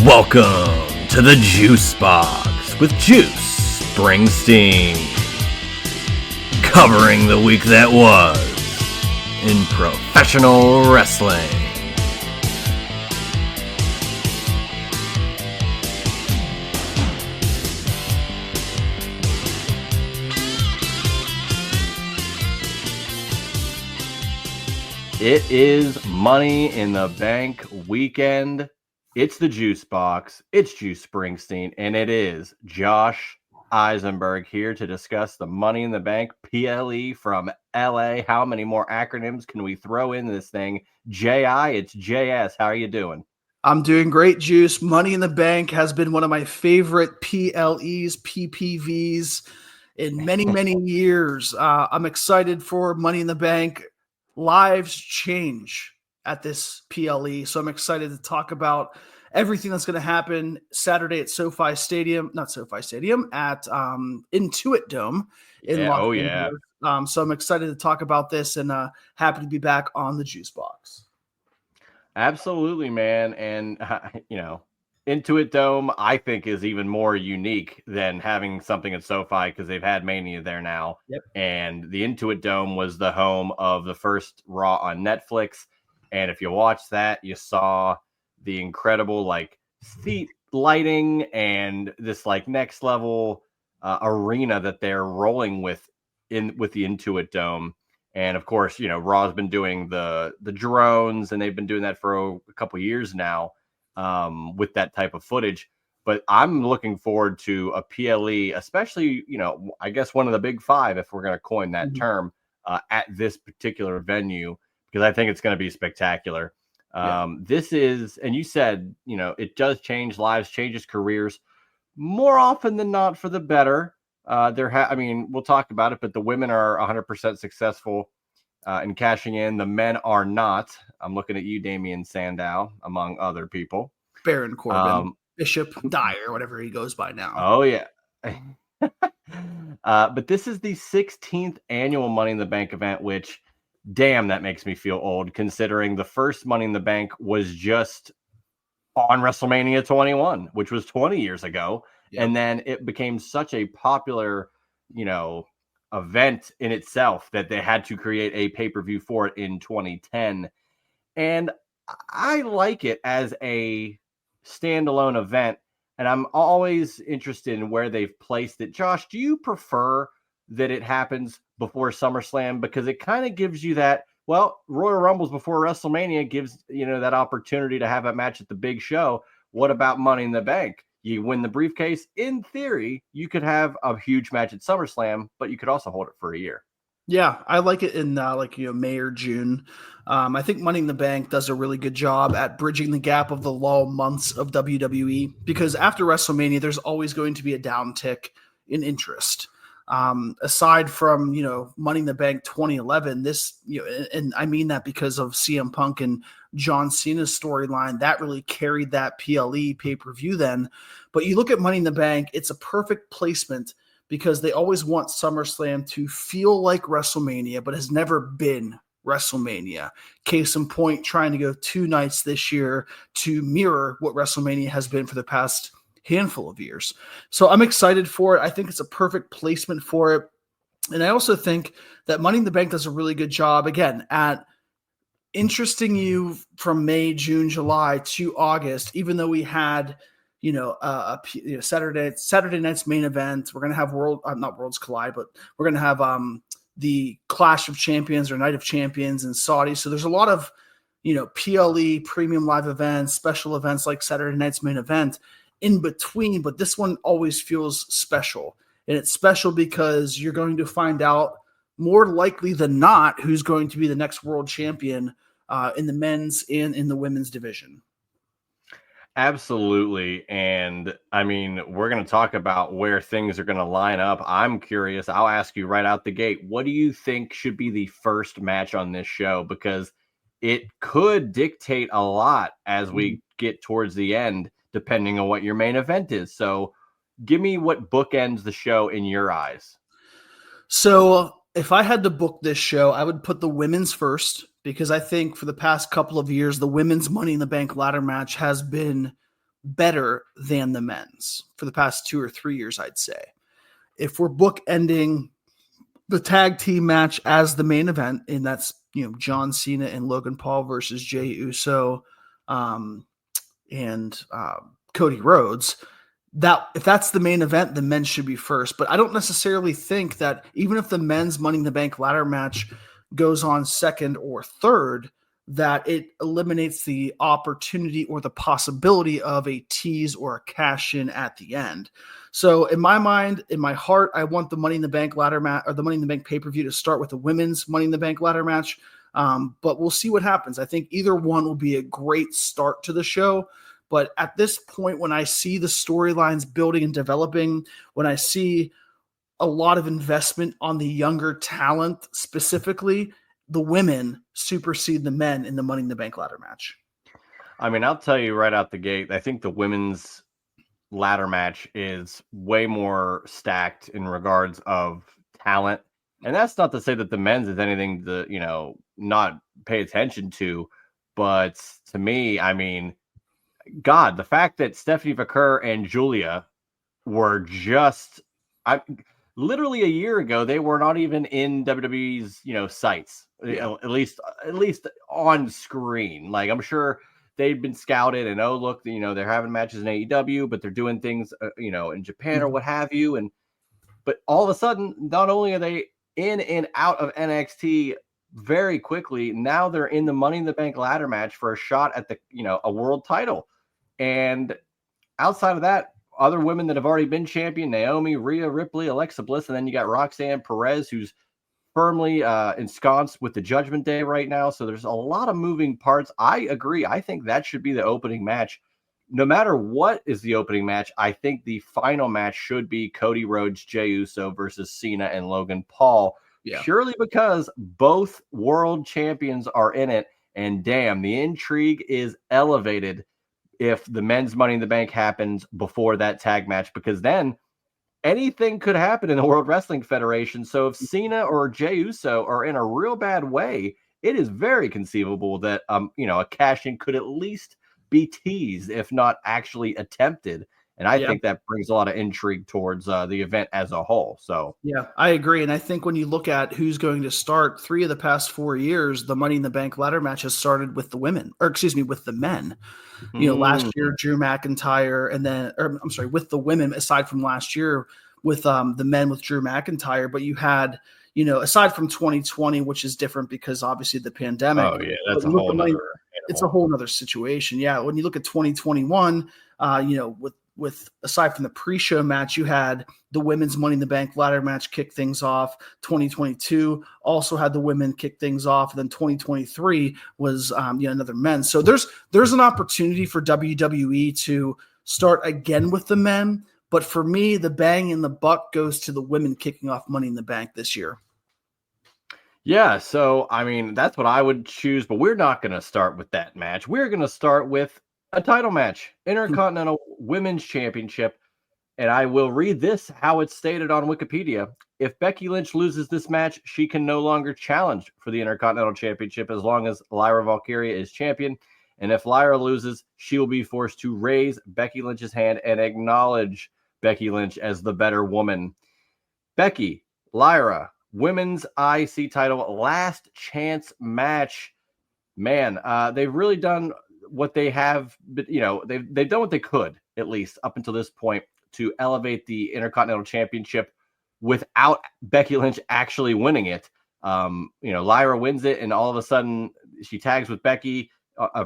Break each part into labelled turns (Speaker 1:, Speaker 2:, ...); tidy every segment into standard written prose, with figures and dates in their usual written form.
Speaker 1: Welcome to the Juice Box with Juice Springsteen, covering the week that was in professional wrestling. It is Money in the Bank weekend. It's the Juice Box. It's Juice Springsteen, and it is Josh Isenberg here to discuss the Money in the Bank PLE from LA. How many more acronyms can we throw in this thing? JI, it's JS. How are you doing?
Speaker 2: I'm doing great, Juice. Money in the Bank has been one of my favorite PLEs, PPVs in many, many years. I'm excited for Money in the Bank. Lives change at this PLE, so I'm excited to talk about everything that's going to happen Saturday at SoFi Stadium, not SoFi Stadium, at Intuit Dome in Los Angeles. So I'm excited to talk about this and happy to be back on the Juice Box.
Speaker 1: Absolutely, man. And, Intuit Dome, I think, is even more unique than having something at SoFi because they've had Mania there now.
Speaker 2: Yep.
Speaker 1: And the Intuit Dome was the home of the first Raw on Netflix. And if you watch that, you saw the incredible seat lighting and this next level arena that they're rolling with the Intuit Dome. And of course, Raw's been doing the drones, and they've been doing that for a couple years now with that type of footage. But I'm looking forward to a PLE, especially, I guess one of the big five, if we're going to coin that term, at this particular venue, because I think it's going to be spectaculer. This is, and you said, it does change lives, changes careers more often than not for the better. We'll talk about it, but the women are 100% successful in cashing in. The men are not. I'm looking at you, Damian Sandow, among other people.
Speaker 2: Baron Corbin, Bishop Dyer, whatever he goes by now.
Speaker 1: Oh, yeah. But this is the 16th annual Money in the Bank event, which, damn, that makes me feel old, considering the first Money in the Bank was just on WrestleMania 21, which was 20 years ago. Yep. And then it became such a popular, event in itself that they had to create a pay-per-view for it in 2010. And I like it as a standalone event, and I'm always interested in where they've placed it. Josh, do you prefer that it happens before SummerSlam? Because it kind of gives you that, Royal Rumbles before WrestleMania gives, that opportunity to have a match at the big show. What about Money in the Bank? You win the briefcase. In theory, you could have a huge match at SummerSlam, but you could also hold it for a year.
Speaker 2: Yeah, I like it in May or June. I think Money in the Bank does a really good job at bridging the gap of the lull months of WWE, because after WrestleMania, there's always going to be a downtick in interest. Aside from, Money in the Bank 2011, this, and I mean that because of CM Punk and John Cena's storyline, that really carried that PLE pay-per-view then. But you look at Money in the Bank, it's a perfect placement because they always want SummerSlam to feel like WrestleMania, but has never been WrestleMania. Case in point, trying to go 2 nights this year to mirror what WrestleMania has been for the past handful of years. So I'm excited for it. I think it's a perfect placement for it. And I also think that Money in the Bank does a really good job, again, at interesting you from May, June, July to August, even though we had, Saturday night's main event. We're going to have not Worlds Collide, but we're going to have the Clash of Champions or Night of Champions in Saudi. So there's a lot of, PLE, premium live events, special events like Saturday night's main event in between, but this one always feels special. And it's special because you're going to find out more likely than not who's going to be the next world champion in the men's and in the women's division.
Speaker 1: Absolutely. And we're going to talk about where things are going to line up. I'm curious. I'll ask you right out the gate. What do you think should be the first match on this show? Because it could dictate a lot as we get towards the end, depending on what your main event is. So give me what bookends the show in your eyes.
Speaker 2: So if I had to book this show, I would put the women's first, because I think for the past couple of years, the women's Money in the Bank ladder match has been better than the men's for the past 2 or 3 years, I'd say. If we're bookending the tag team match as the main event, and that's, John Cena and Logan Paul versus Jey Uso and Cody Rhodes, that if that's the main event, the men should be first. But I don't necessarily think that even if the men's Money in the Bank ladder match goes on second or third, that it eliminates the opportunity or the possibility of a tease or a cash in at the end. So in my mind, in my heart, I want the Money in the Bank ladder match or the Money in the Bank pay-per-view to start with the women's Money in the Bank ladder match. But we'll see what happens. I think either one will be a great start to the show. But at this point, when I see the storylines building and developing, when I see a lot of investment on the younger talent specifically, the women supersede the men in the Money in the Bank ladder match.
Speaker 1: I mean, I'll tell you right out the gate, I think the women's ladder match is way more stacked in regards of talent. And that's not to say that the men's is anything to, not pay attention to. But to me, I mean, God, the fact that Stephanie Vaquer and Julia were just literally a year ago, they were not even in WWE's, sites, at least on screen. Like, I'm sure they'd been scouted and, oh, look, they're having matches in AEW, but they're doing things, in Japan or what have you. But all of a sudden, not only are they in and out of NXT very quickly, now they're in the Money in the Bank ladder match for a shot at the, a world title. And outside of that, other women that have already been champion, Naomi, Rhea Ripley, Alexa Bliss, and then you got Roxanne Perez, who's firmly ensconced with the Judgment Day right now. So there's a lot of moving parts. I agree. I think that should be the opening match. No matter what is the opening match, I think the final match should be Cody Rhodes, Jey Uso versus Cena and Logan Paul. Yeah. Purely because both world champions are in it. And damn, the intrigue is elevated if the men's Money in the Bank happens before that tag match, because then anything could happen in the World Wrestling Federation. So if Cena or Jey Uso are in a real bad way, it is very conceivable that a cash-in could at least be teased, if not actually attempted. And I think that brings a lot of intrigue towards the event as a whole. So
Speaker 2: yeah, I agree. And I think when you look at who's going to start 3 of the past 4 years, the Money in the Bank ladder match has started with the women, or excuse me, with the men. Last year, Drew McIntyre, and then, with the women, aside from last year, with the men with Drew McIntyre. But you had, aside from 2020, which is different because obviously the pandemic.
Speaker 1: Oh yeah, that's a whole nother.
Speaker 2: It's a whole other situation. Yeah, when you look at 2021, with aside from the pre-show match, you had the women's Money in the Bank ladder match kick things off. 2022 also had the women kick things off. And then 2023 was another men's. So there's an opportunity for WWE to start again with the men. But for me, the bang in the buck goes to the women kicking off Money in the Bank this year.
Speaker 1: Yeah, so I mean, that's what I would choose, but we're not going to start with that match. We're going to start with a title match, Intercontinental Women's Championship. And I will read this how it's stated on Wikipedia. If Becky Lynch loses this match, she can no longer challenge for the Intercontinental Championship as long as Lyra Valkyria is champion. And if Lyra loses, she will be forced to raise Becky Lynch's hand and acknowledge Becky Lynch as the better woman. Becky, Lyra, Women's IC title, last chance match. Man, they've really done what they have, but they've done what they could, at least up until this point, to elevate the Intercontinental Championship without Becky Lynch actually winning it. Lyra wins it, and all of a sudden she tags with Becky,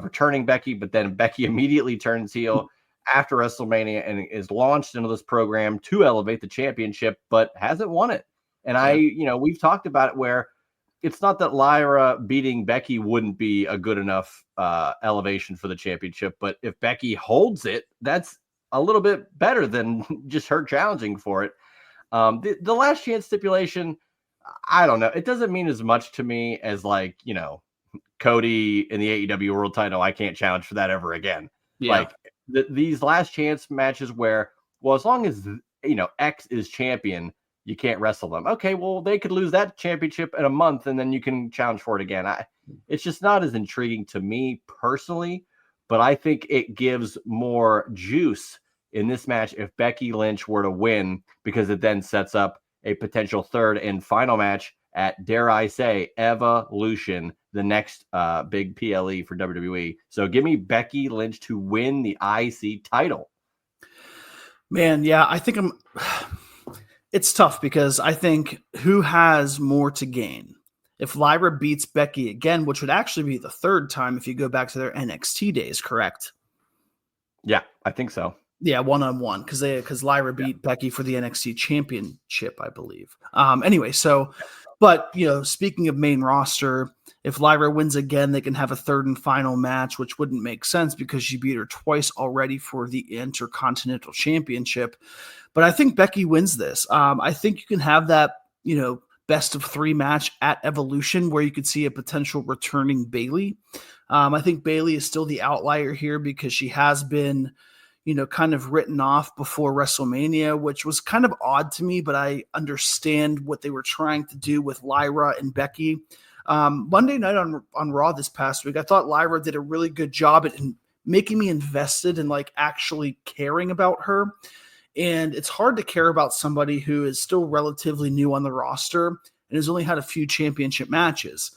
Speaker 1: returning Becky, but then Becky immediately turns heel after WrestleMania and is launched into this program to elevate the championship, but hasn't won it. And we've talked about it where it's not that Lyra beating Becky wouldn't be a good enough elevation for the championship, but if Becky holds it, that's a little bit better than just her challenging for it. The last chance stipulation, I don't know. It doesn't mean as much to me as Cody in the AEW world title. I can't challenge for that ever again. Yeah. These last chance matches where, well, as long as, X is champion, you can't wrestle them. Okay, well, they could lose that championship in a month and then you can challenge for it again. It's just not as intriguing to me personally, but I think it gives more juice in this match if Becky Lynch were to win, because it then sets up a potential third and final match at, dare I say, Evolution, the next big PLE for WWE. So give me Becky Lynch to win the IC title.
Speaker 2: Man, yeah, I think it's tough because I think who has more to gain? If Lyra beats Becky again, which would actually be the third time if you go back to their NXT days, correct?
Speaker 1: Yeah, I think so.
Speaker 2: Yeah, one-on-one, because Lyra beat Becky for the NXT championship, I believe. Anyway, but speaking of main roster, if Lyra wins again, they can have a third and final match, which wouldn't make sense because she beat her twice already for the Intercontinental Championship. But I think Becky wins this. I think you can have that, best of 3 match at Evolution where you could see a potential returning Bayley. I think Bayley is still the outlier here because she has been kind of written off before WrestleMania, which was kind of odd to me, but I understand what they were trying to do with Lyra and Becky. Monday night on Raw this past week, I thought Lyra did a really good job at making me invested in actually caring about her. And it's hard to care about somebody who is still relatively new on the roster and has only had a few championship matches.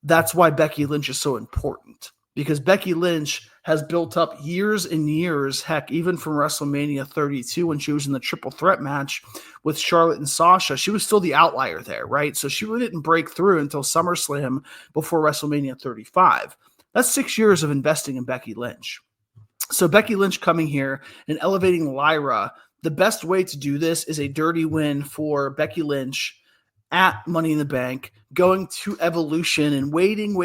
Speaker 2: That's why Becky Lynch is so important, because Becky Lynch has built up years and years, heck, even from WrestleMania 32 when she was in the triple threat match with Charlotte and Sasha. She was still the outlier there, right? So she really didn't break through until SummerSlam before WrestleMania 35. That's 6 years of investing in Becky Lynch. So Becky Lynch coming here and elevating Lyra, the best way to do this is a dirty win for Becky Lynch at Money in the Bank, going to Evolution and waiting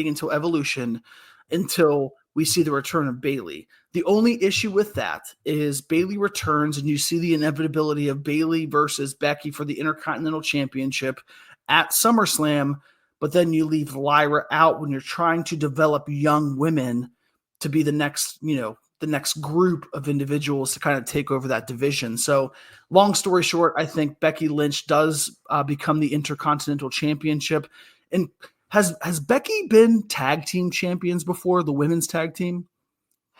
Speaker 2: until Evolution until we see the return of Bayley. The only issue with that is Bayley returns and you see the inevitability of Bayley versus Becky for the Intercontinental Championship at SummerSlam, but then you leave Lyra out when you're trying to develop young women to be the next group of individuals to kind of take over that division. So long story short, I think Becky Lynch does become the Intercontinental Championship. And has Becky been tag team champions before, the women's tag team?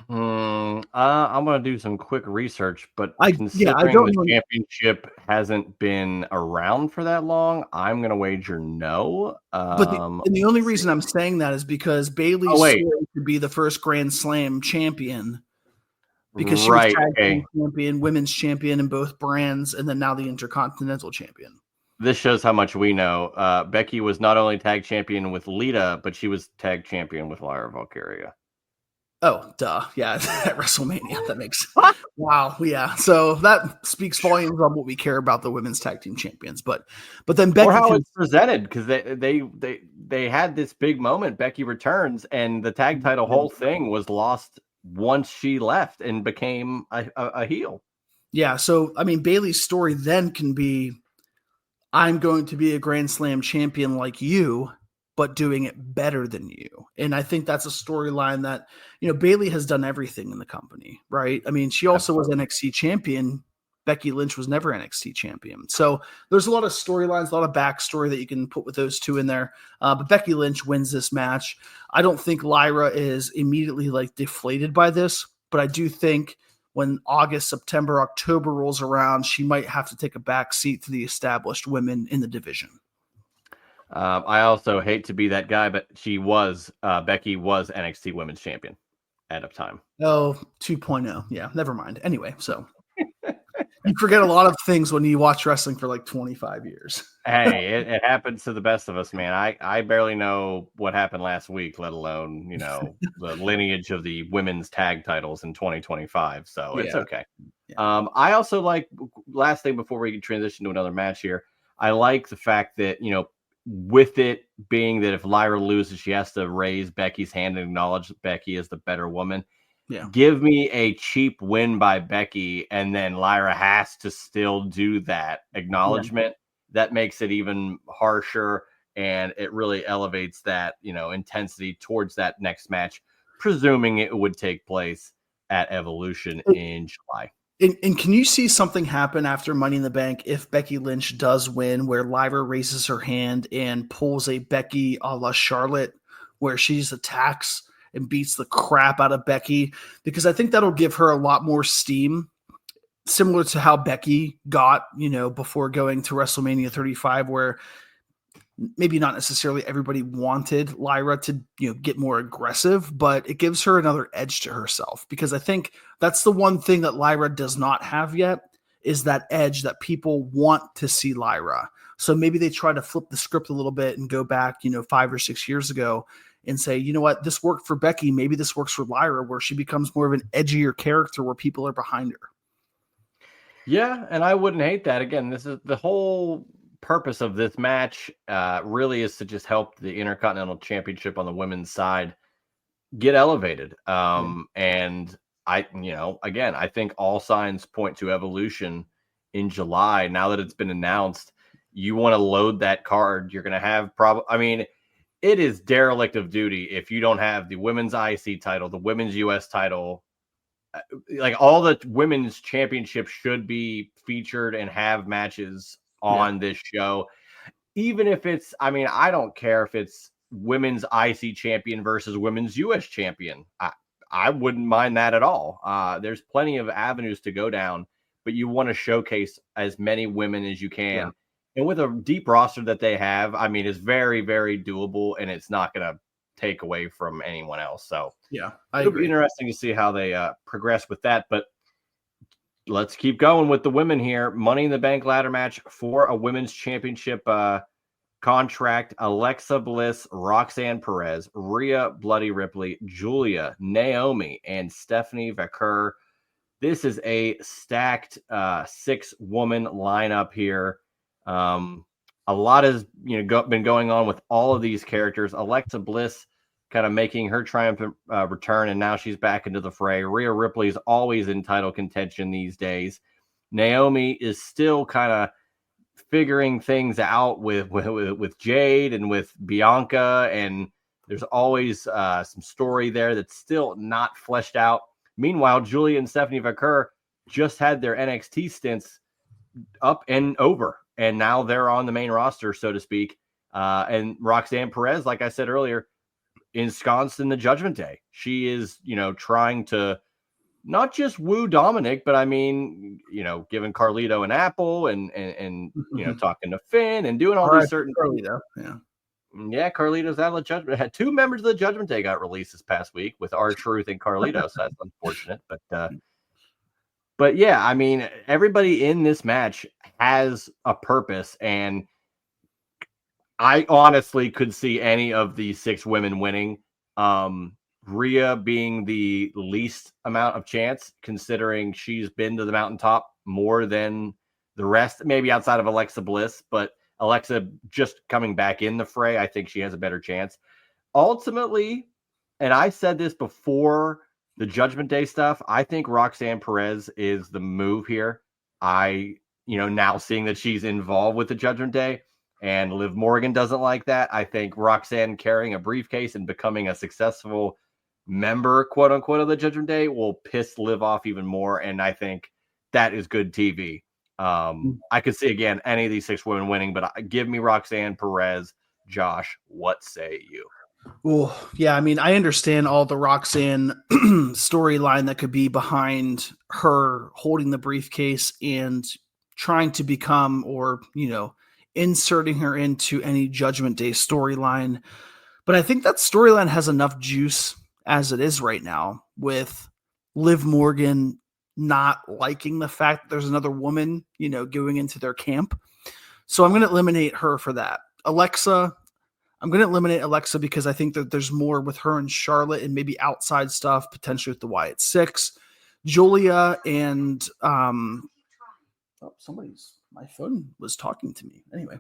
Speaker 1: I'm going to do some quick research, but considering the championship hasn't been around for that long, I'm going to wager no.
Speaker 2: But the only reason I'm saying that is because Bayley's to be the first Grand Slam champion, because she was tag team champion, women's champion in both brands, and then now the Intercontinental champion.
Speaker 1: This shows how much we know. Becky was not only tag champion with Lita, but she was tag champion with Lyra Valkyria.
Speaker 2: Oh, duh. Yeah, at WrestleMania. That makes wow. Yeah. So that speaks volumes on what we care about the women's tag team champions. But then Becky,
Speaker 1: or how it's presented, because they had this big moment. Becky returns, and the tag title whole thing was lost once she left and became a heel.
Speaker 2: Yeah. So I mean, Bayley's story then can be, I'm going to be a Grand Slam champion like you, but doing it better than you. And I think that's a storyline that, Bayley has done everything in the company, right? I mean, she also was NXT champion. Becky Lynch was never NXT champion. So there's a lot of storylines, a lot of backstory that you can put with those two in there. But Becky Lynch wins this match. I don't think Lyra is immediately deflated by this, but I do think when August, September, October rolls around, she might have to take a back seat to the established women in the division.
Speaker 1: I also hate to be that guy, but Becky was NXT Women's Champion at a time.
Speaker 2: Oh, 2.0. Yeah, never mind. Anyway, so you forget a lot of things when you watch wrestling for 25 years.
Speaker 1: Hey, it happens to the best of us, man. I barely know what happened last week, let alone, the lineage of the women's tag titles in 2025. So it's okay. Yeah. I also last thing before we transition to another match here, I like the fact that, with it being that if Lyra loses, she has to raise Becky's hand and acknowledge Becky as the better woman.
Speaker 2: Yeah.
Speaker 1: Give me a cheap win by Becky, and then Lyra has to still do that acknowledgement. Yeah. That makes it even harsher, and it really elevates that, intensity towards that next match, presuming it would take place at Evolution in July.
Speaker 2: And can you see something happen after Money in the Bank if Becky Lynch does win, where Lyra raises her hand and pulls a Becky a la Charlotte, where she attacks and beats the crap out of Becky, because I think that'll give her a lot more steam, similar to how Becky got, before going to WrestleMania 35, where maybe not necessarily everybody wanted Lyra to, get more aggressive, but it gives her another edge to herself, because I think that's the one thing that Lyra does not have yet, is that edge that people want to see Lyra. So maybe they try to flip the script a little bit and go back, 5 or 6 years ago and say, you know what, this worked for Becky. Maybe this works for Lyra, where she becomes more of an edgier character where people are behind her.
Speaker 1: Yeah, and I wouldn't hate that. Again, this is the whole purpose of this match, really is to just help the Intercontinental Championship on the women's side get elevated. And again, I think all signs point to Evolution in July. Now that it's been announced, you want to load that card. You're going to have it is derelict of duty if you don't have the women's IC title, the women's US title. Like, all the women's championships should be featured and have matches on this show. Even if it's, I don't care if it's women's IC champion versus women's US champion. I wouldn't mind that at all. There's plenty of avenues to go down, but you want to showcase as many women as you can. Yeah. And with a deep roster that they have, it's very, very doable, and it's not going to take away from anyone else. So
Speaker 2: yeah,
Speaker 1: it'll be interesting to see how they progress with that. But let's keep going with the women here. Money in the Bank ladder match for a women's championship contract. Alexa Bliss, Roxanne Perez, Rhea Bloody Ripley, Julia, Naomi, and Stephanie Vaquer. This is a stacked 6-woman lineup here. A lot has been going on with all of these characters. Alexa Bliss kind of making her triumphant return, and now she's back into the fray. Rhea Ripley is always in title contention these days. Naomi is still kind of figuring things out with Jade and with Bianca, and there's always some story there that's still not fleshed out. Meanwhile, Julia and Stephanie Vaquer just had their NXT stints up and over, and now they're on the main roster, so to speak. And Roxanne Perez, like I said earlier, ensconced in the Judgment Day. She is, trying to not just woo Dominic, but giving Carlito an apple and talking to Finn and doing all these certain
Speaker 2: Carlito.
Speaker 1: Yeah, Carlito's out of the Judgment. Had 2 members of the Judgment Day got released this past week with R-Truth and Carlito, so that's unfortunate. But yeah, everybody in this match has a purpose, and I honestly could see any of the 6 women winning. Rhea being the least amount of chance, considering she's been to the mountaintop more than the rest, maybe outside of Alexa Bliss, but Alexa just coming back in the fray, I think she has a better chance. Ultimately, and I said this before the Judgment Day stuff, I think Roxanne Perez is the move here. Now seeing that she's involved with the Judgment Day, and Liv Morgan doesn't like that, I think Roxanne carrying a briefcase and becoming a successful member, quote unquote, of the Judgment Day will piss Liv off even more, and I think that is good TV. I could see, again, any of these 6 women winning, but give me Roxanne Perez. Josh, what say you?
Speaker 2: Well, yeah, I understand all the Roxanne storyline that could be behind her holding the briefcase and trying to become, or, inserting her into any Judgment Day storyline. But I think that storyline has enough juice as it is right now, with Liv Morgan not liking the fact that there's another woman, going into their camp. So I'm going to eliminate her for that. I'm going to eliminate Alexa because I think that there's more with her and Charlotte, and maybe outside stuff, potentially with the Wyatt 6. Julia and my phone was talking to me. Anyway.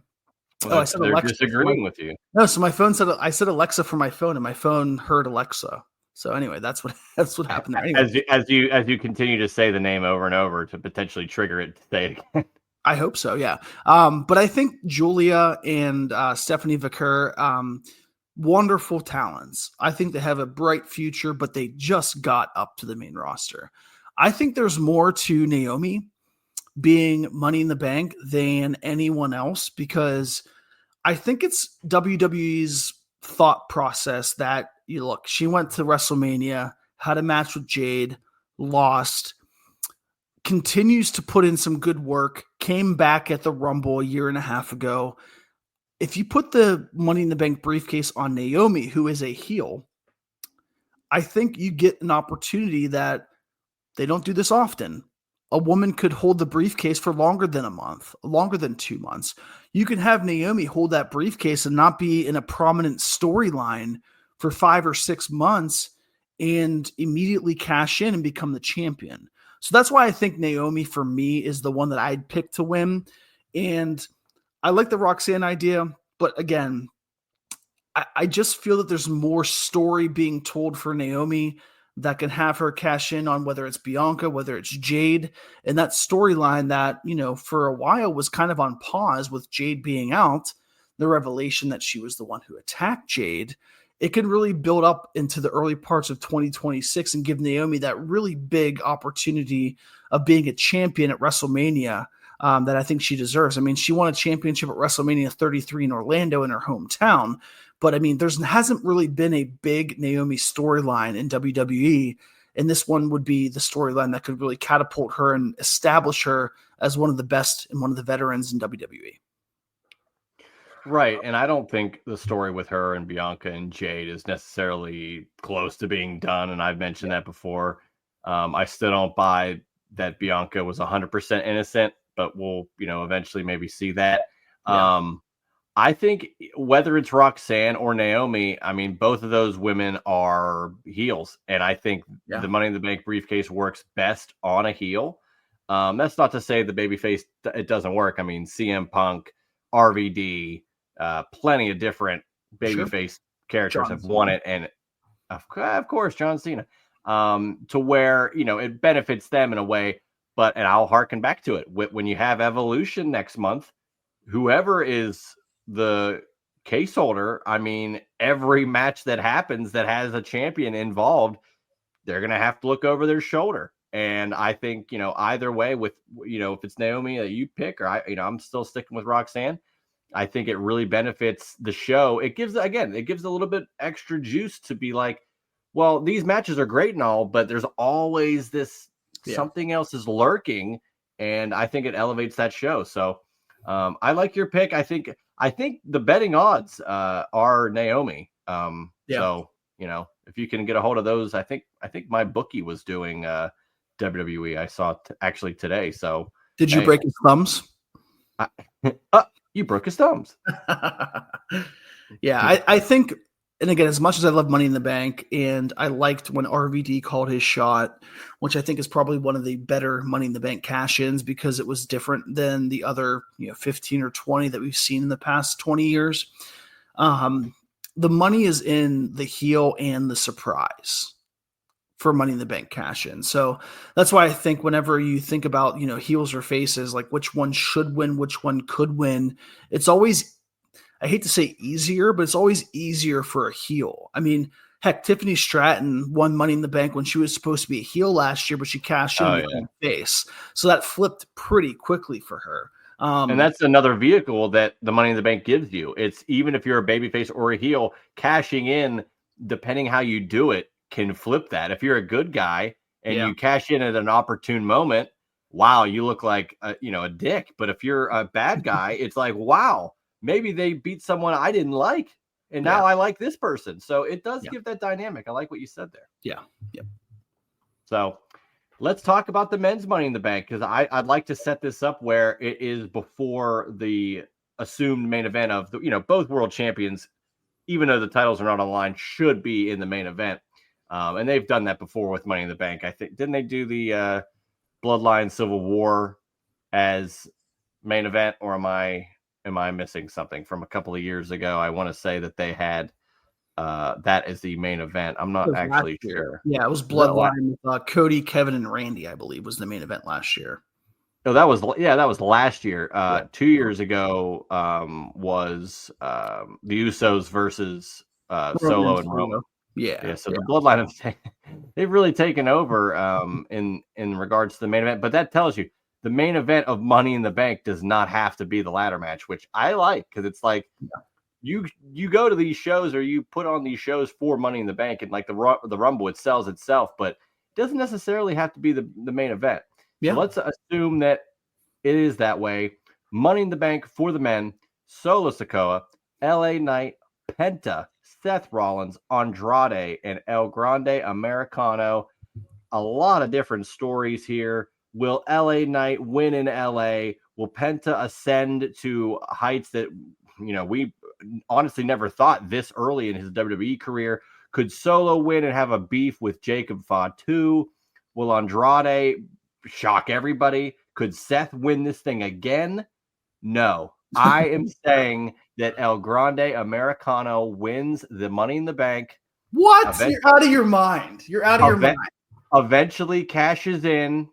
Speaker 1: Well, I said they're Alexa disagreeing with you.
Speaker 2: No, so my phone said, I said Alexa for my phone, and my phone heard Alexa. So anyway, that's what happened there. Anyway.
Speaker 1: As you continue to say the name over and over to potentially trigger it to say it again.
Speaker 2: I hope so, yeah. But I think Julia and Stephanie Vaquer, wonderful talents. I think they have a bright future, but they just got up to the main roster. I think there's more to Naomi being Money in the Bank than anyone else, because I think it's WWE's thought process that you look, she went to WrestleMania, had a match with Jade, lost, continues to put in some good work, came back at the Rumble a year and a half ago. If you put the Money in the Bank briefcase on Naomi, who is a heel, I think you get an opportunity that they don't do this often. A woman could hold the briefcase for longer than a month, longer than 2 months. You can have Naomi hold that briefcase and not be in a prominent storyline for 5 or 6 months and immediately cash in and become the champion. So that's why I think Naomi, for me, is the one that I'd pick to win. And I like the Roxanne idea, but again, I just feel that there's more story being told for Naomi that can have her cash in on whether it's Bianca, whether it's Jade, and that storyline that, for a while was kind of on pause with Jade being out, the revelation that she was the one who attacked Jade. It can really build up into the early parts of 2026 and give Naomi that really big opportunity of being a champion at WrestleMania that I think she deserves. I mean, she won a championship at WrestleMania 33 in Orlando in her hometown. But I mean, hasn't really been a big Naomi storyline in WWE. And this one would be the storyline that could really catapult her and establish her as one of the best and one of the veterans in WWE.
Speaker 1: Right. And I don't think the story with her and Bianca and Jade is necessarily close to being done. And I've mentioned that before. I still don't buy that Bianca was 100% innocent, but we'll, eventually maybe see that. Yeah. I think whether it's Roxanne or Naomi, I mean, both of those women are heels. And I think the Money in the Bank briefcase works best on a heel. That's not to say the babyface, it doesn't work. I mean, CM Punk, RVD, plenty of different babyface characters have won it. And of course, John Cena, to where, it benefits them in a way. And I'll harken back to it. When you have Evolution next month, whoever is the case holder, I mean, every match that happens that has a champion involved, they're going to have to look over their shoulder. And I think, either way with, if it's Naomi that you pick, or I'm still sticking with Roxanne, I think it really benefits the show. It gives a little bit extra juice to be like, well, these matches are great and all, but there's always this something else is lurking. And I think it elevates that show. So I like your pick. I think the betting odds are Naomi. So, if you can get a hold of those, I think my bookie was doing WWE. I saw actually today. So
Speaker 2: did you break his thumbs?
Speaker 1: You broke his thumbs.
Speaker 2: Yeah, I think, and again, as much as I love Money in the Bank, and I liked when RVD called his shot, which I think is probably one of the better Money in the Bank cash-ins because it was different than the other 15 or 20 that we've seen in the past 20 years. The money is in the heel and the surprise for Money in the Bank cash-in. So that's why I think whenever you think about, heels or faces, like which one should win, which one could win, it's always, I hate to say easier, but it's always easier for a heel. I mean, heck, Tiffany Stratton won Money in the Bank when she was supposed to be a heel last year, but she cashed in the face. So that flipped pretty quickly for her.
Speaker 1: And that's another vehicle that the Money in the Bank gives you. It's even if you're a babyface or a heel, cashing in, depending how you do it, can flip that. If you're a good guy and you cash in at an opportune moment, wow, you look like a dick. But if you're a bad guy, it's like, wow, maybe they beat someone I didn't like, and now I like this person. So it does give that dynamic. I like what you said there.
Speaker 2: Yeah. Yep.
Speaker 1: So let's talk about the men's Money in the Bank, because I'd like to set this up where it is before the assumed main event of the, both world champions, even though the titles are not on the line, should be in the main event. And they've done that before with Money in the Bank. I think, didn't they do the Bloodline Civil War as main event, or am I missing something from a couple of years ago? I want to say that they had that as the main event. I'm not actually sure.
Speaker 2: Yeah, it was Bloodline with Cody, Kevin, and Randy, I believe, was the main event last year.
Speaker 1: No, that was last year. 2 years ago was the Usos versus Solo and Roman.
Speaker 2: Yeah.
Speaker 1: So the Bloodline they've really taken over in regards to the main event. But that tells you the main event of Money in the Bank does not have to be the ladder match, which I like, because it's like you go to these shows or you put on these shows for Money in the Bank, and like the Rumble, it sells itself, but it doesn't necessarily have to be the main event.
Speaker 2: Yeah.
Speaker 1: So let's assume that it is that way. Money in the Bank for the men: Solo Sikoa, LA Knight, Penta, Seth Rollins, Andrade, and El Grande Americano. A lot of different stories here. Will LA Knight win in LA? Will Penta ascend to heights that, we honestly never thought this early in his WWE career? Could Solo win and have a beef with Jacob Fatu? Will Andrade shock everybody? Could Seth win this thing again? No. I am saying that El Grande Americano wins the Money in the Bank.
Speaker 2: What? You're out of your mind. You're out of your mind.
Speaker 1: Eventually cashes in,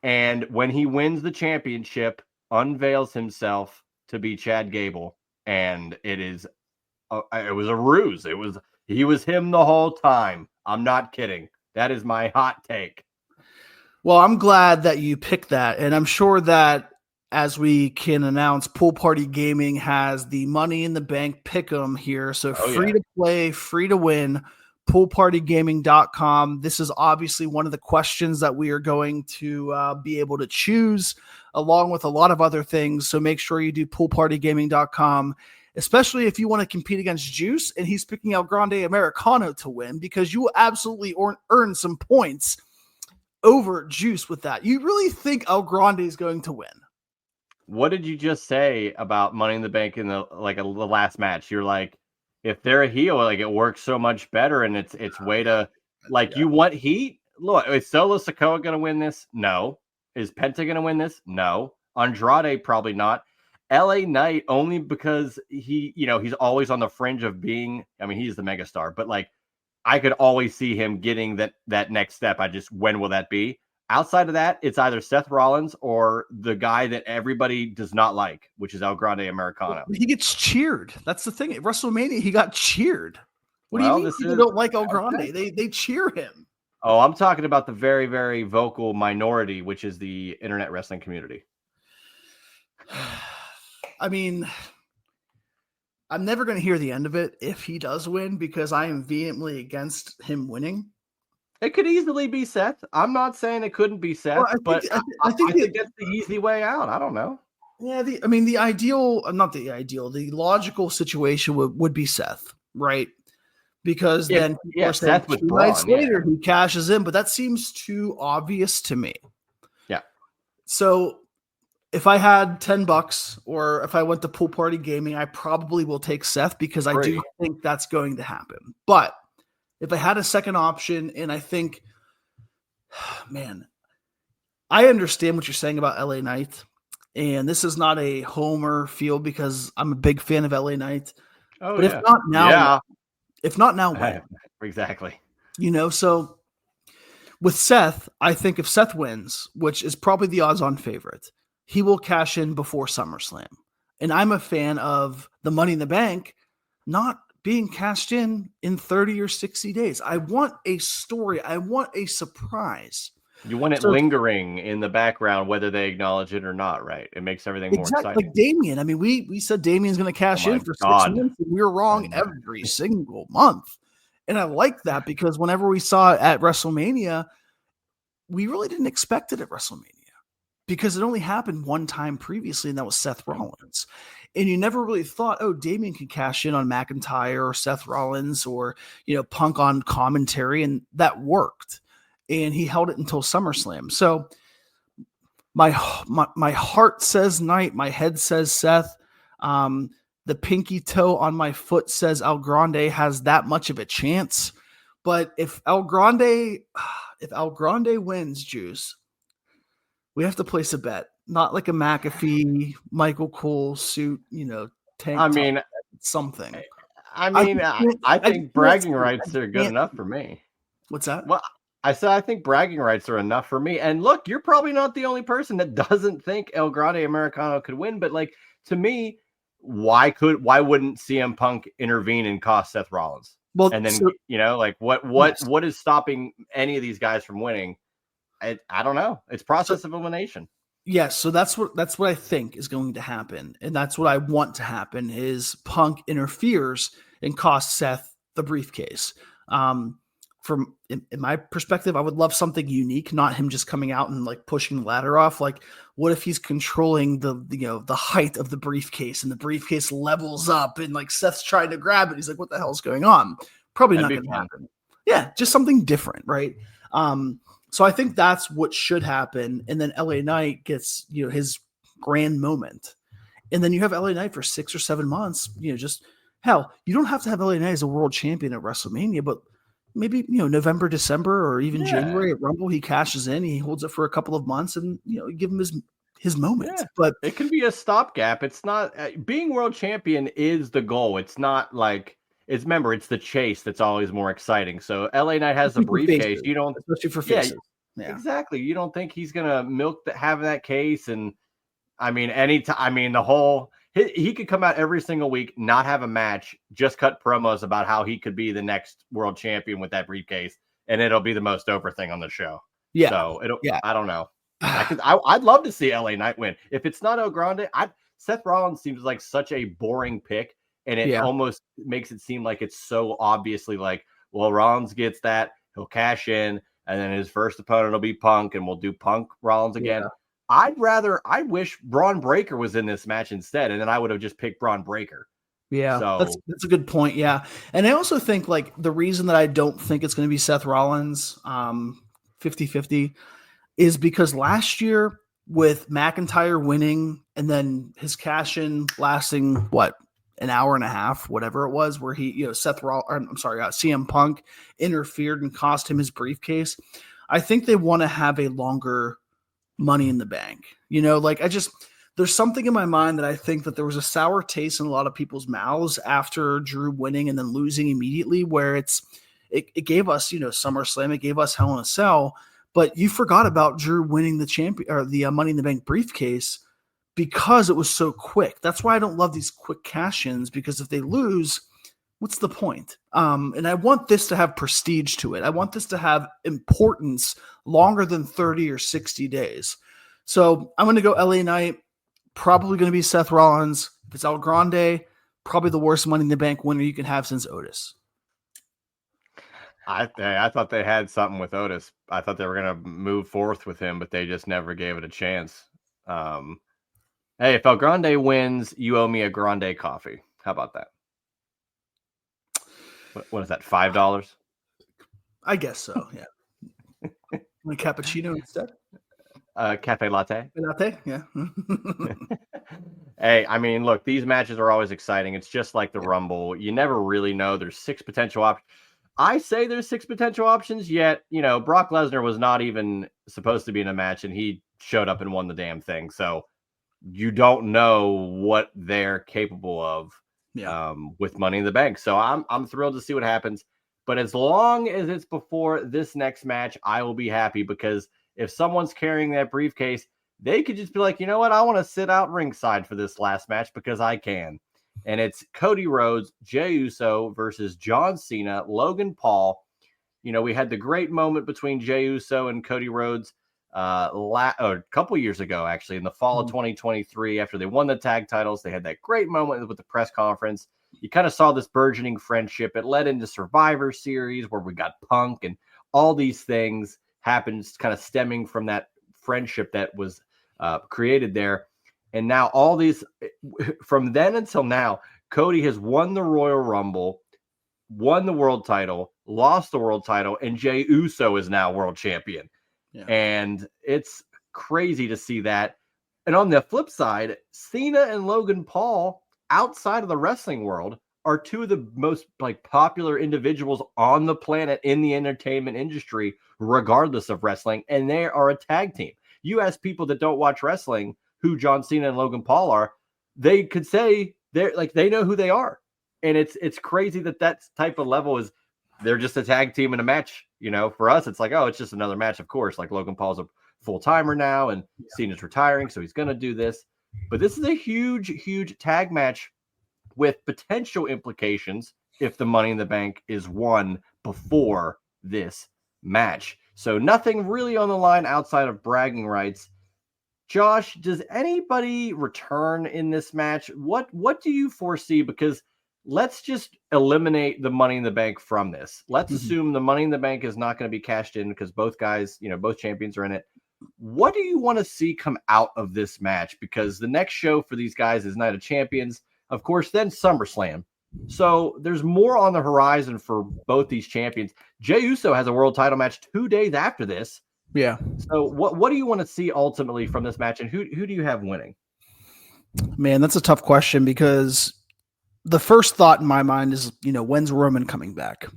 Speaker 1: and when he wins the championship, unveils himself to be Chad Gable, and it was a ruse. He was him the whole time. I'm not kidding. That is my hot take.
Speaker 2: Well, I'm glad that you picked that, and I'm sure that as we can announce, Pool Party Gaming has the Money in the Bank pick'em here, so free to play, free to win. poolpartygaming.com. This is obviously one of the questions that we are going to be able to choose, along with a lot of other things. So make sure you do poolpartygaming.com, especially if you want to compete against Juice and he's picking El Grande Americano to win, because you will absolutely earn some points over Juice with that. You really think El Grande is going to win?
Speaker 1: What did you just say about Money in the Bank in the last match? You're like, if they're a heel, like it works so much better, and it's way to you want heat. Look, is Solo Sikoa going to win this? No. Is Penta going to win this? No. Andrade probably not. LA Knight only because he's always on the fringe of being. I mean, he's the megastar, but I could always see him getting that next step. When will that be? Outside of that, it's either Seth Rollins or the guy that everybody does not like, which is El Grande Americano.
Speaker 2: He gets cheered. That's the thing. At WrestleMania, he got cheered. What do you mean people don't like El Grande? They cheer him.
Speaker 1: Oh, I'm talking about the very, very vocal minority, which is the internet wrestling community.
Speaker 2: I mean, I'm never going to hear the end of it if he does win, because I am vehemently against him winning.
Speaker 1: It could easily be Seth. I'm not saying it couldn't be Seth, but I think that's the easy way out. I don't know.
Speaker 2: Yeah, the logical situation would be Seth, right? Because then
Speaker 1: Seth with
Speaker 2: 2 nights later he cashes in, but that seems too obvious to me.
Speaker 1: Yeah.
Speaker 2: So if I had $10 or if I went to Pool Party Gaming, I probably will take Seth, because I do think that's going to happen. But if I had a second option, and I think, man, I understand what you're saying about LA Knight, and this is not a homer field because I'm a big fan of LA Knight.
Speaker 1: Oh,
Speaker 2: but if not now, when?
Speaker 1: Exactly.
Speaker 2: So with Seth, I think if Seth wins, which is probably the odds-on favorite, he will cash in before SummerSlam. And I'm a fan of the Money in the Bank not being cashed in 30 or 60 days. I want a story. I want a surprise.
Speaker 1: You want it lingering in the background, whether they acknowledge it or not, right? It makes everything more exciting.
Speaker 2: Like Damian. I mean, we said Damian's going to cash in for 6 months, and we were wrong every single month. And I like that, because whenever we saw it at WrestleMania, we really didn't expect it at WrestleMania, because it only happened one time previously, and that was Seth Rollins. And you never really thought, oh, Damian could cash in on McIntyre or Seth Rollins or, Punk on commentary. And that worked. And he held it until SummerSlam. So my heart says Knight. My head says Seth. The pinky toe on my foot says El Grande has that much of a chance. But if El Grande wins, Juice, we have to place a bet. Not like a McAfee, Michael Cole suit, tank top, something.
Speaker 1: I think bragging rights are good enough for me.
Speaker 2: What's that?
Speaker 1: Well, I said I think bragging rights are enough for me. And look, you're probably not the only person that doesn't think El Grande Americano could win. But to me, why wouldn't CM Punk intervene and cost Seth Rollins? Well, and then what is stopping any of these guys from winning? I don't know. It's process of elimination.
Speaker 2: Yes, so that's what I think is going to happen, and that's what I want to happen. Is Punk interferes and costs Seth the briefcase. Um, from in my perspective, I would love something unique, not him just coming out and like pushing the ladder off. Like, what if he's controlling the height of the briefcase, and the briefcase levels up, and like Seth's trying to grab it, he's like, "What the hell's going on?" Probably
Speaker 1: That'd
Speaker 2: not
Speaker 1: be
Speaker 2: going to
Speaker 1: fun.
Speaker 2: happen. Yeah, just something different, right? So I think that's what should happen. And then LA Knight gets, his grand moment. And then you have LA Knight for 6 or 7 months, just hell, you don't have to have LA Knight as a world champion at WrestleMania, but maybe, November, December, or even
Speaker 1: Yeah.
Speaker 2: January at Rumble, he cashes in, he holds it for a couple of months and, give him his moment.
Speaker 1: Yeah.
Speaker 2: But
Speaker 1: It can be a stopgap. It's not being world champion is the goal. It's not like it's the chase that's always more exciting. So LA Knight has the
Speaker 2: especially for
Speaker 1: briefcase.
Speaker 2: faces,
Speaker 1: You don't,
Speaker 2: especially for
Speaker 1: yeah,
Speaker 2: faces. Yeah.
Speaker 1: exactly. You don't think he's gonna milk having that case. And I mean, anytime. I mean, the whole he could come out every single week, not have a match, just cut promos about how he could be the next world champion with that briefcase, and it'll be the most over thing on the show.
Speaker 2: Yeah.
Speaker 1: So it'll.
Speaker 2: Yeah.
Speaker 1: I don't know. I'd love to see LA Knight win. If it's not El Grande, Seth Rollins seems like such a boring pick, and it
Speaker 2: Yeah.
Speaker 1: almost makes it seem like it's so obviously like, well, Rollins gets that, he'll cash in, and then his first opponent will be Punk, and we'll do Punk Rollins again.
Speaker 2: Yeah.
Speaker 1: I wish Braun Breaker was in this match instead, and then I would have just picked Braun Breaker.
Speaker 2: Yeah,
Speaker 1: So
Speaker 2: that's a good point. Yeah. And I also think like the reason that I don't think it's going to be Seth Rollins 50-50 is because last year with McIntyre winning and then his cash in lasting what, an hour and a half, whatever it was, where he, CM Punk interfered and cost him his briefcase. I think they want to have a longer Money in the Bank. There's something in my mind that I think that there was a sour taste in a lot of people's mouths after Drew winning and then losing immediately, where it gave us, SummerSlam, it gave us Hell in a Cell, but you forgot about Drew winning the champion or the Money in the Bank briefcase because it was so quick. That's why I don't love these quick cash-ins, because if they lose, what's the point? And I want this to have prestige to it. I want this to have importance longer than 30 or 60 days. So I'm going to go LA Knight, probably going to be Seth Rollins. If it's El Grande, probably the worst Money in the Bank winner you can have since Otis.
Speaker 1: I thought they had something with Otis. I thought they were going to move forth with him, but they just never gave it a chance. Hey, if El Grande wins, you owe me a Grande coffee. How about that? What is that, $5?
Speaker 2: I guess so, yeah. A cappuccino instead?
Speaker 1: Cafe latte.
Speaker 2: Latte, yeah.
Speaker 1: Hey, I mean, look, these matches are always exciting. It's just like the Rumble. You never really know. There's 6 potential options. I say there's 6 potential options, yet, Brock Lesnar was not even supposed to be in a match, and he showed up and won the damn thing. So you don't know what they're capable of with Money in the Bank. So I'm thrilled to see what happens. But as long as it's before this next match, I will be happy, because if someone's carrying that briefcase, they could just be like, you know what? I want to sit out ringside for this last match because I can. And it's Cody Rhodes, Jey Uso versus John Cena, Logan Paul. We had the great moment between Jey Uso and Cody Rhodes a couple years ago, actually, in the fall of 2023, after they won the tag titles. They had that great moment with the press conference. You kind of saw this burgeoning friendship. It led into Survivor Series, where we got Punk, and all these things happened kind of stemming from that friendship that was created there. And now all these, from then until now, Cody has won the Royal Rumble, won the world title, lost the world title, and Jey Uso is now world champion. Yeah. And it's crazy to see that. And on the flip side, Cena and Logan Paul, outside of the wrestling world, are 2 of the most popular individuals on the planet in the entertainment industry, regardless of wrestling. And they are a tag team. You ask people that don't watch wrestling who John Cena and Logan Paul are, they could say they know who they are. And it's crazy that type of level is, they're just a tag team in a match. For us, it's like, oh, it's just another match, of course. Like, Logan Paul's a full-timer now, and Cena's retiring, so he's going to do this. But this is a huge, huge tag match with potential implications if the Money in the Bank is won before this match. So nothing really on the line outside of bragging rights. Josh, does anybody return in this match? What do you foresee? Because let's just eliminate the Money in the Bank from this. Let's assume the Money in the Bank is not going to be cashed in because both guys, both champions are in it. What do you want to see come out of this match? Because the next show for these guys is Night of Champions, of course, then SummerSlam. So there's more on the horizon for both these champions. Jey Uso has a world title match 2 days after this.
Speaker 2: Yeah.
Speaker 1: So what do you want to see ultimately from this match, and who do you have winning?
Speaker 2: Man, that's a tough question because the first thought in my mind is, when's Roman coming back? Right.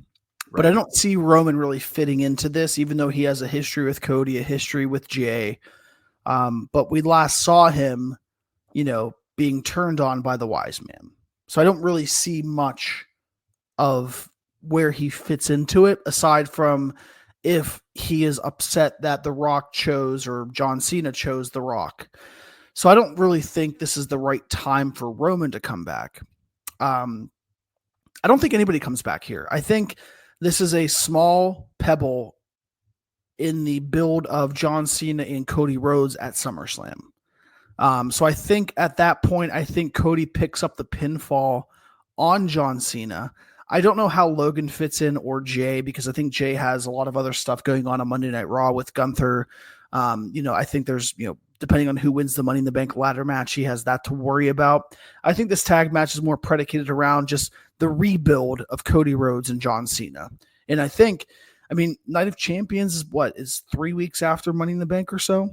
Speaker 2: But I don't see Roman really fitting into this, even though he has a history with Cody, a history with Jey. But we last saw him, being turned on by the wise man. So I don't really see much of where he fits into it, aside from if he is upset that The Rock chose or John Cena chose The Rock. So I don't really think this is the right time for Roman to come back. I don't think anybody comes back here. I think this is a small pebble in the build of John Cena and Cody Rhodes at SummerSlam. So I think at that point, Cody picks up the pinfall on John Cena. I don't know how Logan fits in or Jey, because I think Jey has a lot of other stuff going on Monday Night Raw with Gunther. I think there's, depending on who wins the Money in the Bank ladder match, he has that to worry about. I think this tag match is more predicated around just the rebuild of Cody Rhodes and John Cena. And Night of Champions is 3 weeks after Money in the Bank or so?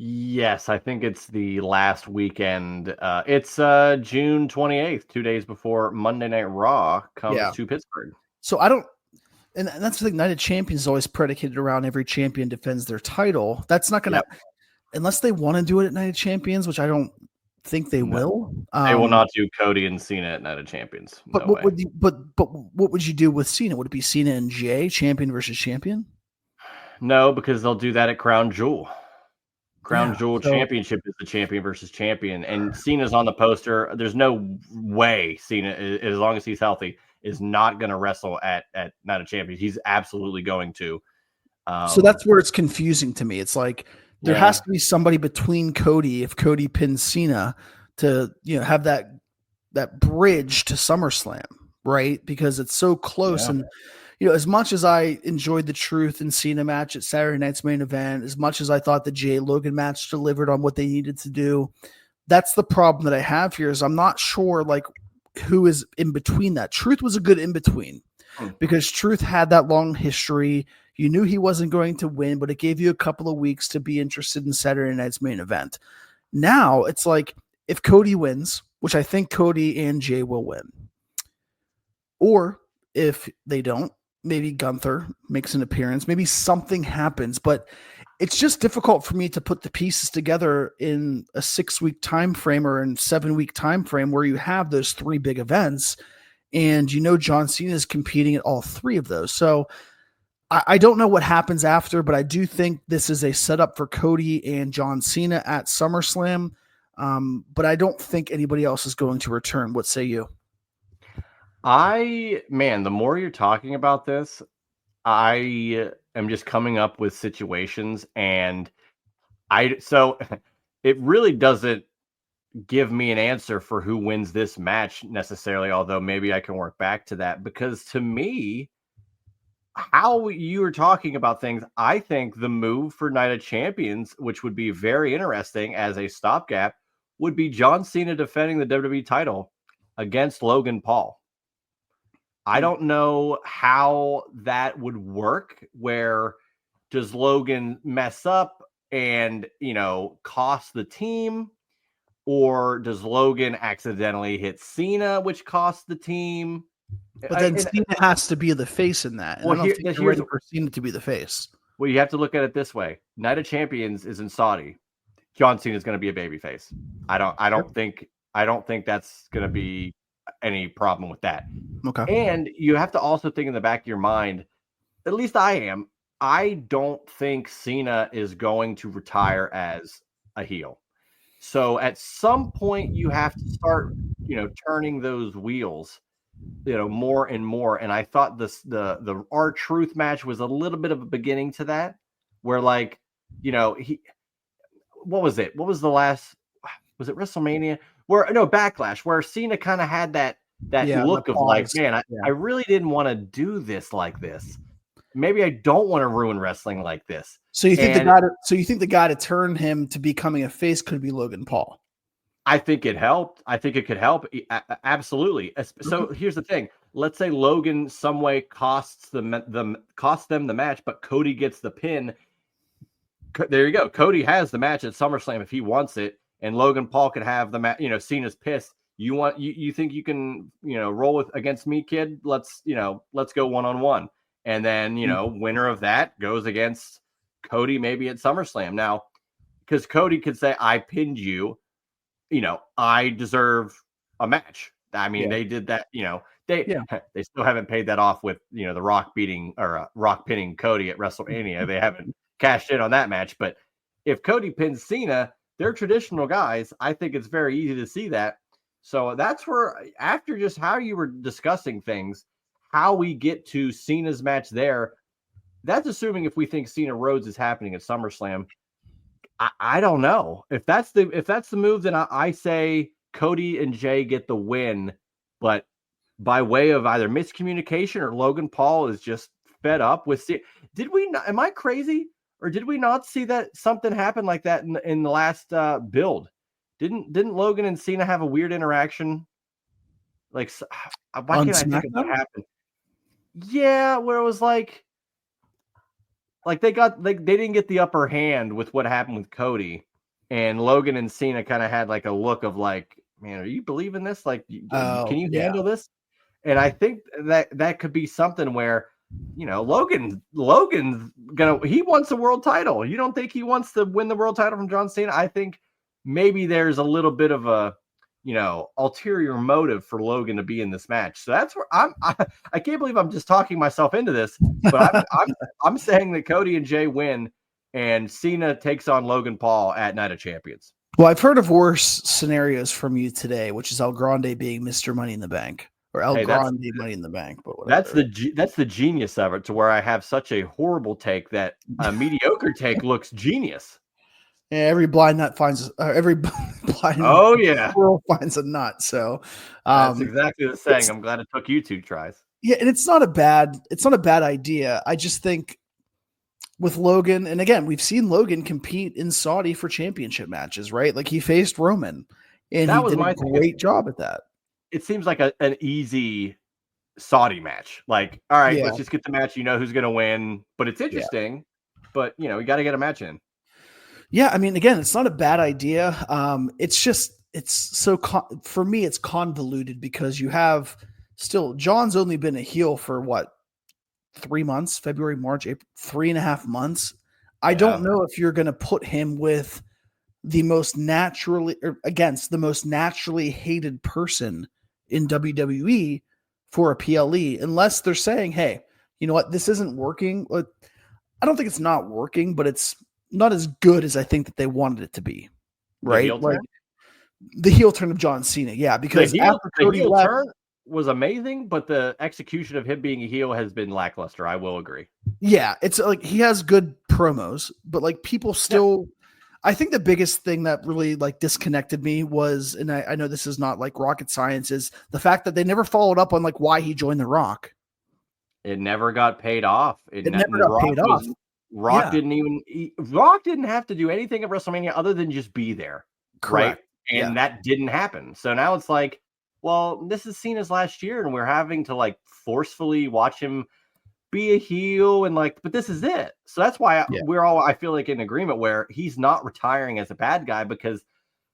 Speaker 1: Yes, I think it's the last weekend. It's June 28th, 2 days before Monday Night Raw comes to Pittsburgh.
Speaker 2: So and that's the thing, Night of Champions is always predicated around every champion defends their title. That's not going to, unless they want to do it at Night of Champions, which I don't think they will.
Speaker 1: They will not do Cody and Cena at Night of Champions.
Speaker 2: But what would you do with Cena? Would it be Cena and Jey, champion versus champion?
Speaker 1: No, because they'll do that at Crown Jewel. Crown Jewel Championship is the champion versus champion, and Cena's on the poster. There's no way Cena, as long as he's healthy, is not going to wrestle at Night of Champions. He's absolutely going to.
Speaker 2: So that's where it's confusing to me. It's like there has to be somebody between Cody, if Cody pins Cena, to have that bridge to SummerSlam, right? Because it's so close. And as much as I enjoyed the Truth and Cena match at Saturday Night's Main Event, as much as I thought the Jey Logan match delivered on what they needed to do, that's the problem that I have here. Is I'm not sure who is in between that. Truth was a good in between because Truth had that long history. You knew he wasn't going to win, but it gave you a couple of weeks to be interested in Saturday Night's Main Event. Now it's like, if Cody wins, which I think Cody and Jey will win, or if they don't, maybe Gunther makes an appearance, maybe something happens, but it's just difficult for me to put the pieces together in a 6-week time frame or in 7-week time frame where you have those 3 big events and John Cena is competing at all 3 of those. So I don't know what happens after, but I do think this is a setup for Cody and John Cena at SummerSlam. But I don't think anybody else is going to return. What say you?
Speaker 1: The more you're talking about this, I am just coming up with situations, and so it really doesn't give me an answer for who wins this match necessarily, although maybe I can work back to that, because to me, how you are talking about things, I think the move for Night of Champions, which would be very interesting as a stopgap, would be John Cena defending the WWE title against Logan Paul. I don't know how that would work. Where does Logan mess up and, cost the team? Or does Logan accidentally hit Cena, which costs the team?
Speaker 2: But then Cena has to be the face in that. And I don't think you're ready for Cena to be the face.
Speaker 1: Well, you have to look at it this way. Night of Champions is in Saudi. John Cena is going to be a babyface. I don't think that's going to be any problem with that.
Speaker 2: Okay.
Speaker 1: And you have to also think in the back of your mind, at least I am, I don't think Cena is going to retire as a heel. So at some point you have to start, turning those wheels, more and more. And I thought the R-Truth match was a little bit of a beginning to that, where what was it? What was the last? Was it WrestleMania? Where no Backlash, where Cena kind of had that look of like, man, I really didn't want to do this like this. Maybe I don't want to ruin wrestling like this.
Speaker 2: So you think the guy to turn him to becoming a face could be Logan Paul?
Speaker 1: I think it helped. I think it could help. Absolutely. So here's the thing. Let's say Logan some way costs them the match, but Cody gets the pin. There you go. Cody has the match at SummerSlam if he wants it, and Logan Paul could have the match. Cena's pissed. You think you can roll against me, kid? Let's go 1-on-1, and then winner of that goes against Cody maybe at SummerSlam. Now, because Cody could say I pinned you, I deserve a match. I mean, they did that. They still haven't paid that off with the Rock Rock pinning Cody at WrestleMania. They haven't cashed in on that match. But if Cody pins Cena, they're traditional guys. I think it's very easy to see that. So that's where, after just how you were discussing things, how we get to Cena's match there, that's assuming if we think Cena Rhodes is happening at SummerSlam. I don't know if that's the move. Then I say Cody and Jay get the win, but by way of either miscommunication or Logan Paul is just fed up with. Did we not? Am I crazy, or did we not see that something happen like that in the last build? Didn't Logan and Cena have a weird interaction? Like, why can't I think of what happened? Yeah, where it was like they didn't get the upper hand with what happened with Cody, and Logan and Cena kind of had like a look of like, man, are you believing this? Like, can you handle this? And I think that could be something where, Logan's he wants a world title. You don't think he wants to win the world title from John Cena? I think maybe there's a little bit of a, ulterior motive for Logan to be in this match. So that's where I can't believe I'm just talking myself into this, but I'm saying that Cody and Jay win and Cena takes on Logan Paul at Night of Champions.
Speaker 2: Well, I've heard of worse scenarios from you today, which is El Grande being Mr. Money in the Bank, or Grande Money in the Bank. But whatever.
Speaker 1: That's the genius of it, to where I have such a horrible take that a mediocre take looks genius.
Speaker 2: Yeah, every blind nut finds every blind.
Speaker 1: Oh yeah,
Speaker 2: squirrel finds a nut. So
Speaker 1: that's exactly the saying. I'm glad it took you 2 tries.
Speaker 2: Yeah, and it's not a bad idea. I just think with Logan, and again, we've seen Logan compete in Saudi for championship matches, right? Like he faced Roman, and he did a great job at that.
Speaker 1: It seems like an easy Saudi match. Like, all right, let's just get the match. Who's going to win, but it's interesting. But we got to get a match in.
Speaker 2: Yeah, I mean, again, it's not a bad idea. For me, it's convoluted because you have still John's only been a heel for what, 3 months, February, March, April, 3.5 months. I don't know if you're going to put him with against the most naturally hated person in WWE for a PLE, unless they're saying, hey, you know what, this isn't working. I don't think it's not working, but it's not as good as I think that they wanted it to be, right? Like the heel turn of John Cena, because
Speaker 1: the heel turn was amazing, but the execution of him being a heel has been lackluster. I will agree. Yeah,
Speaker 2: it's like he has good promos, but like people still. Yeah. I think the biggest thing that really like disconnected me was, and I know this is not like rocket science, is the fact that they never followed up on like why he joined The Rock.
Speaker 1: It never got paid off.
Speaker 2: It never got paid off.
Speaker 1: Rock didn't have to do anything at WrestleMania other than just be there.
Speaker 2: Correct.
Speaker 1: Right? And that didn't happen. So now it's like, well, this is Cena's last year and we're having to like forcefully watch him be a heel and like, but this is it. So that's why we're all, I feel like, in agreement where he's not retiring as a bad guy, because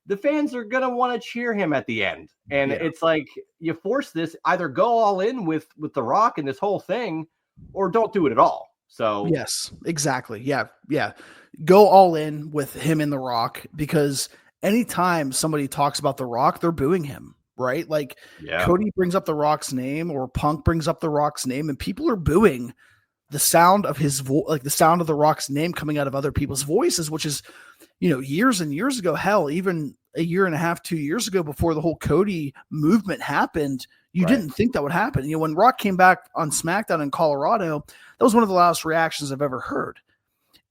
Speaker 1: the fans are going to want to cheer him at the end. And it's like, you force this, either go all in with The Rock and this whole thing, or don't do it at all. So
Speaker 2: yes, exactly. Yeah. Go all in with him and The Rock, because anytime somebody talks about The Rock, they're booing him, right? Like Cody brings up The Rock's name, or Punk brings up The Rock's name, and people are booing the sound of his voice, like the sound of The Rock's name coming out of other people's voices, which is, years and years ago, hell, even a year and a half, 2 years ago, before the whole Cody movement happened, you didn't think that would happen. When Rock came back on SmackDown in Colorado, that was one of the loudest reactions I've ever heard.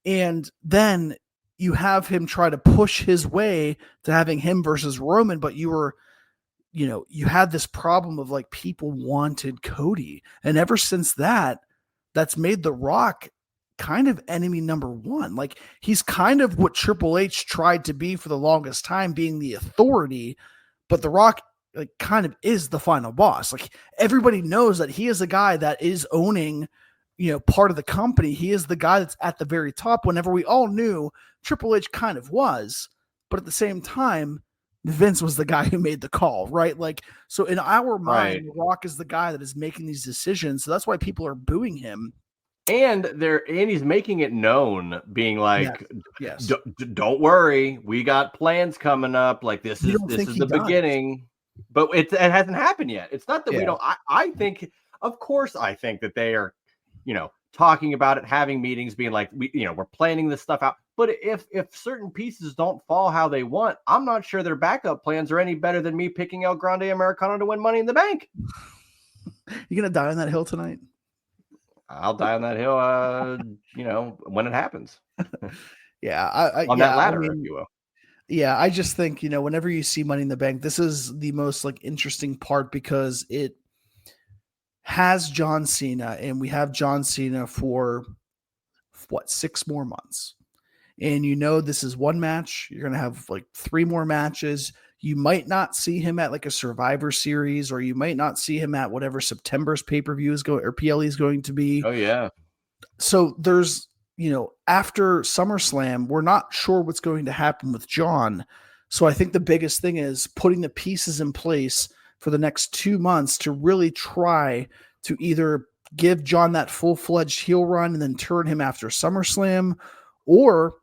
Speaker 2: And then you have him try to push his way to having him versus Roman, but you had this problem of like people wanted Cody. And ever since that's made The Rock kind of enemy number one. Like he's kind of what Triple H tried to be for the longest time, being the authority, but The Rock like kind of is the final boss. Like everybody knows that he is a guy that is owning, part of the company. He is the guy that's at the very top, whenever we all knew Triple H kind of was, but at the same time, Vince was the guy who made the call, right? Like, so in our mind, The Rock is the guy that is making these decisions. So that's why people are booing him.
Speaker 1: And he's making it known, being like,
Speaker 2: yes.
Speaker 1: Don't worry, we got plans coming up. Like this is the beginning, but it hasn't happened yet. It's not that we don't. I think, of course, I think that they are, talking about it, having meetings, being like, we're planning this stuff out. But if certain pieces don't fall how they want, I'm not sure their backup plans are any better than me picking El Grande Americano to win Money in the Bank.
Speaker 2: You gonna die on that hill tonight?
Speaker 1: I'll die on that hill, when it happens.
Speaker 2: Yeah,
Speaker 1: on that ladder, if you will.
Speaker 2: Yeah, I just think, whenever you see Money in the Bank, this is the most like interesting part because it has John Cena, and we have John Cena for 6 more months. And this is one match. You're going to have like 3 more matches. You might not see him at like a Survivor Series, or you might not see him at whatever September's pay-per-view is going, or PLE is going to be.
Speaker 1: Oh yeah.
Speaker 2: So there's, after SummerSlam, we're not sure what's going to happen with John. So I think the biggest thing is putting the pieces in place for the next 2 months to really try to either give John that full-fledged heel run and then turn him after SummerSlam, or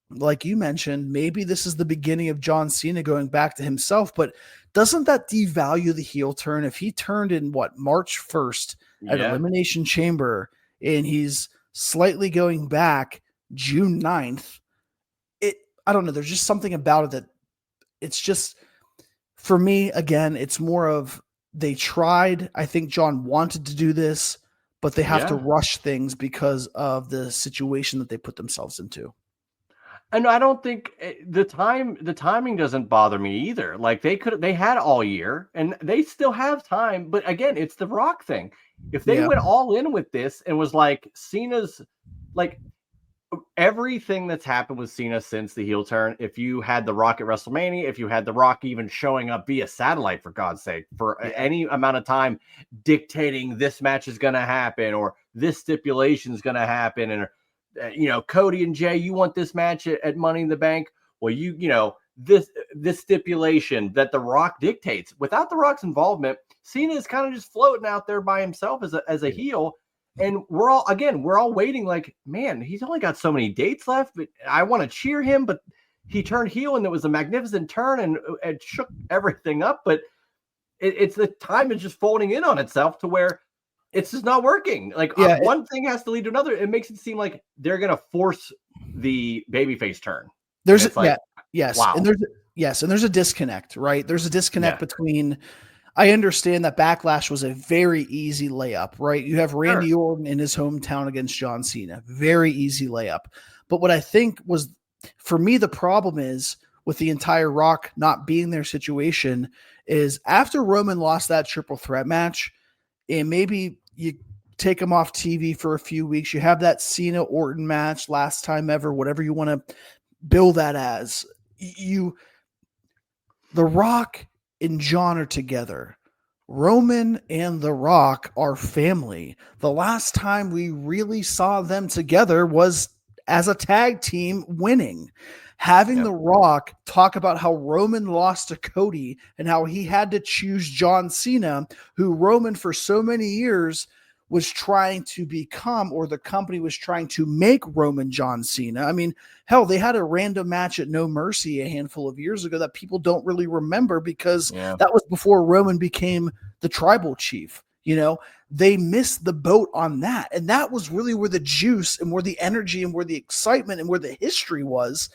Speaker 2: like you mentioned, maybe this is the beginning of John Cena going back to himself. But doesn't that devalue the heel turn? If he turned in March 1st at Elimination Chamber, and he's slightly going back June 9th, I don't know. There's just something about it that it's just, for me, again, it's more of they tried. I think John wanted to do this, but they have to rush things because of the situation that they put themselves into.
Speaker 1: And I don't think the timing doesn't bother me either. Like they had all year and they still have time. But again, it's the Rock thing. If they went all in with this and was like Cena's, like everything that's happened with Cena since the heel turn, if you had the Rock at WrestleMania, if you had the Rock even showing up via satellite, for God's sake, for any amount of time dictating this match is going to happen or this stipulation is going to happen, and Cody and Jay, you want this match at Money in the Bank? Well, this stipulation that the Rock dictates. Without the Rock's involvement, Cena is kind of just floating out there by himself as a heel, and we're all waiting. Like, man, he's only got so many dates left, but I want to cheer him. But he turned heel, and it was a magnificent turn, and it shook everything up. But it's the time is just folding in on itself to where it's just not working. Like one thing has to lead to another. It makes it seem like they're going to force the babyface turn.
Speaker 2: There's
Speaker 1: yes. Wow.
Speaker 2: And there's a disconnect, right? There's a disconnect between, I understand that Backlash was a very easy layup, right? You have Randy Orton in his hometown against John Cena. Very easy layup. But what I think was, for me, the problem is with the entire Rock not being their situation is after Roman lost that triple threat match, and maybe you take him off TV for a few weeks. You have that Cena Orton match, last time ever, whatever you want to bill that as. The Rock and John are together. Roman and The Rock are family. The last time we really saw them together was as a tag team winning. Having The Rock talk about how Roman lost to Cody and how he had to choose John Cena, who Roman for so many years was trying to become, or the company was trying to make Roman John Cena. I mean, hell, they had a random match at No Mercy a handful of years ago that people don't really remember because that was before Roman became the tribal chief. They missed the boat on that. And that was really where the juice and where the energy and where the excitement and where the history was.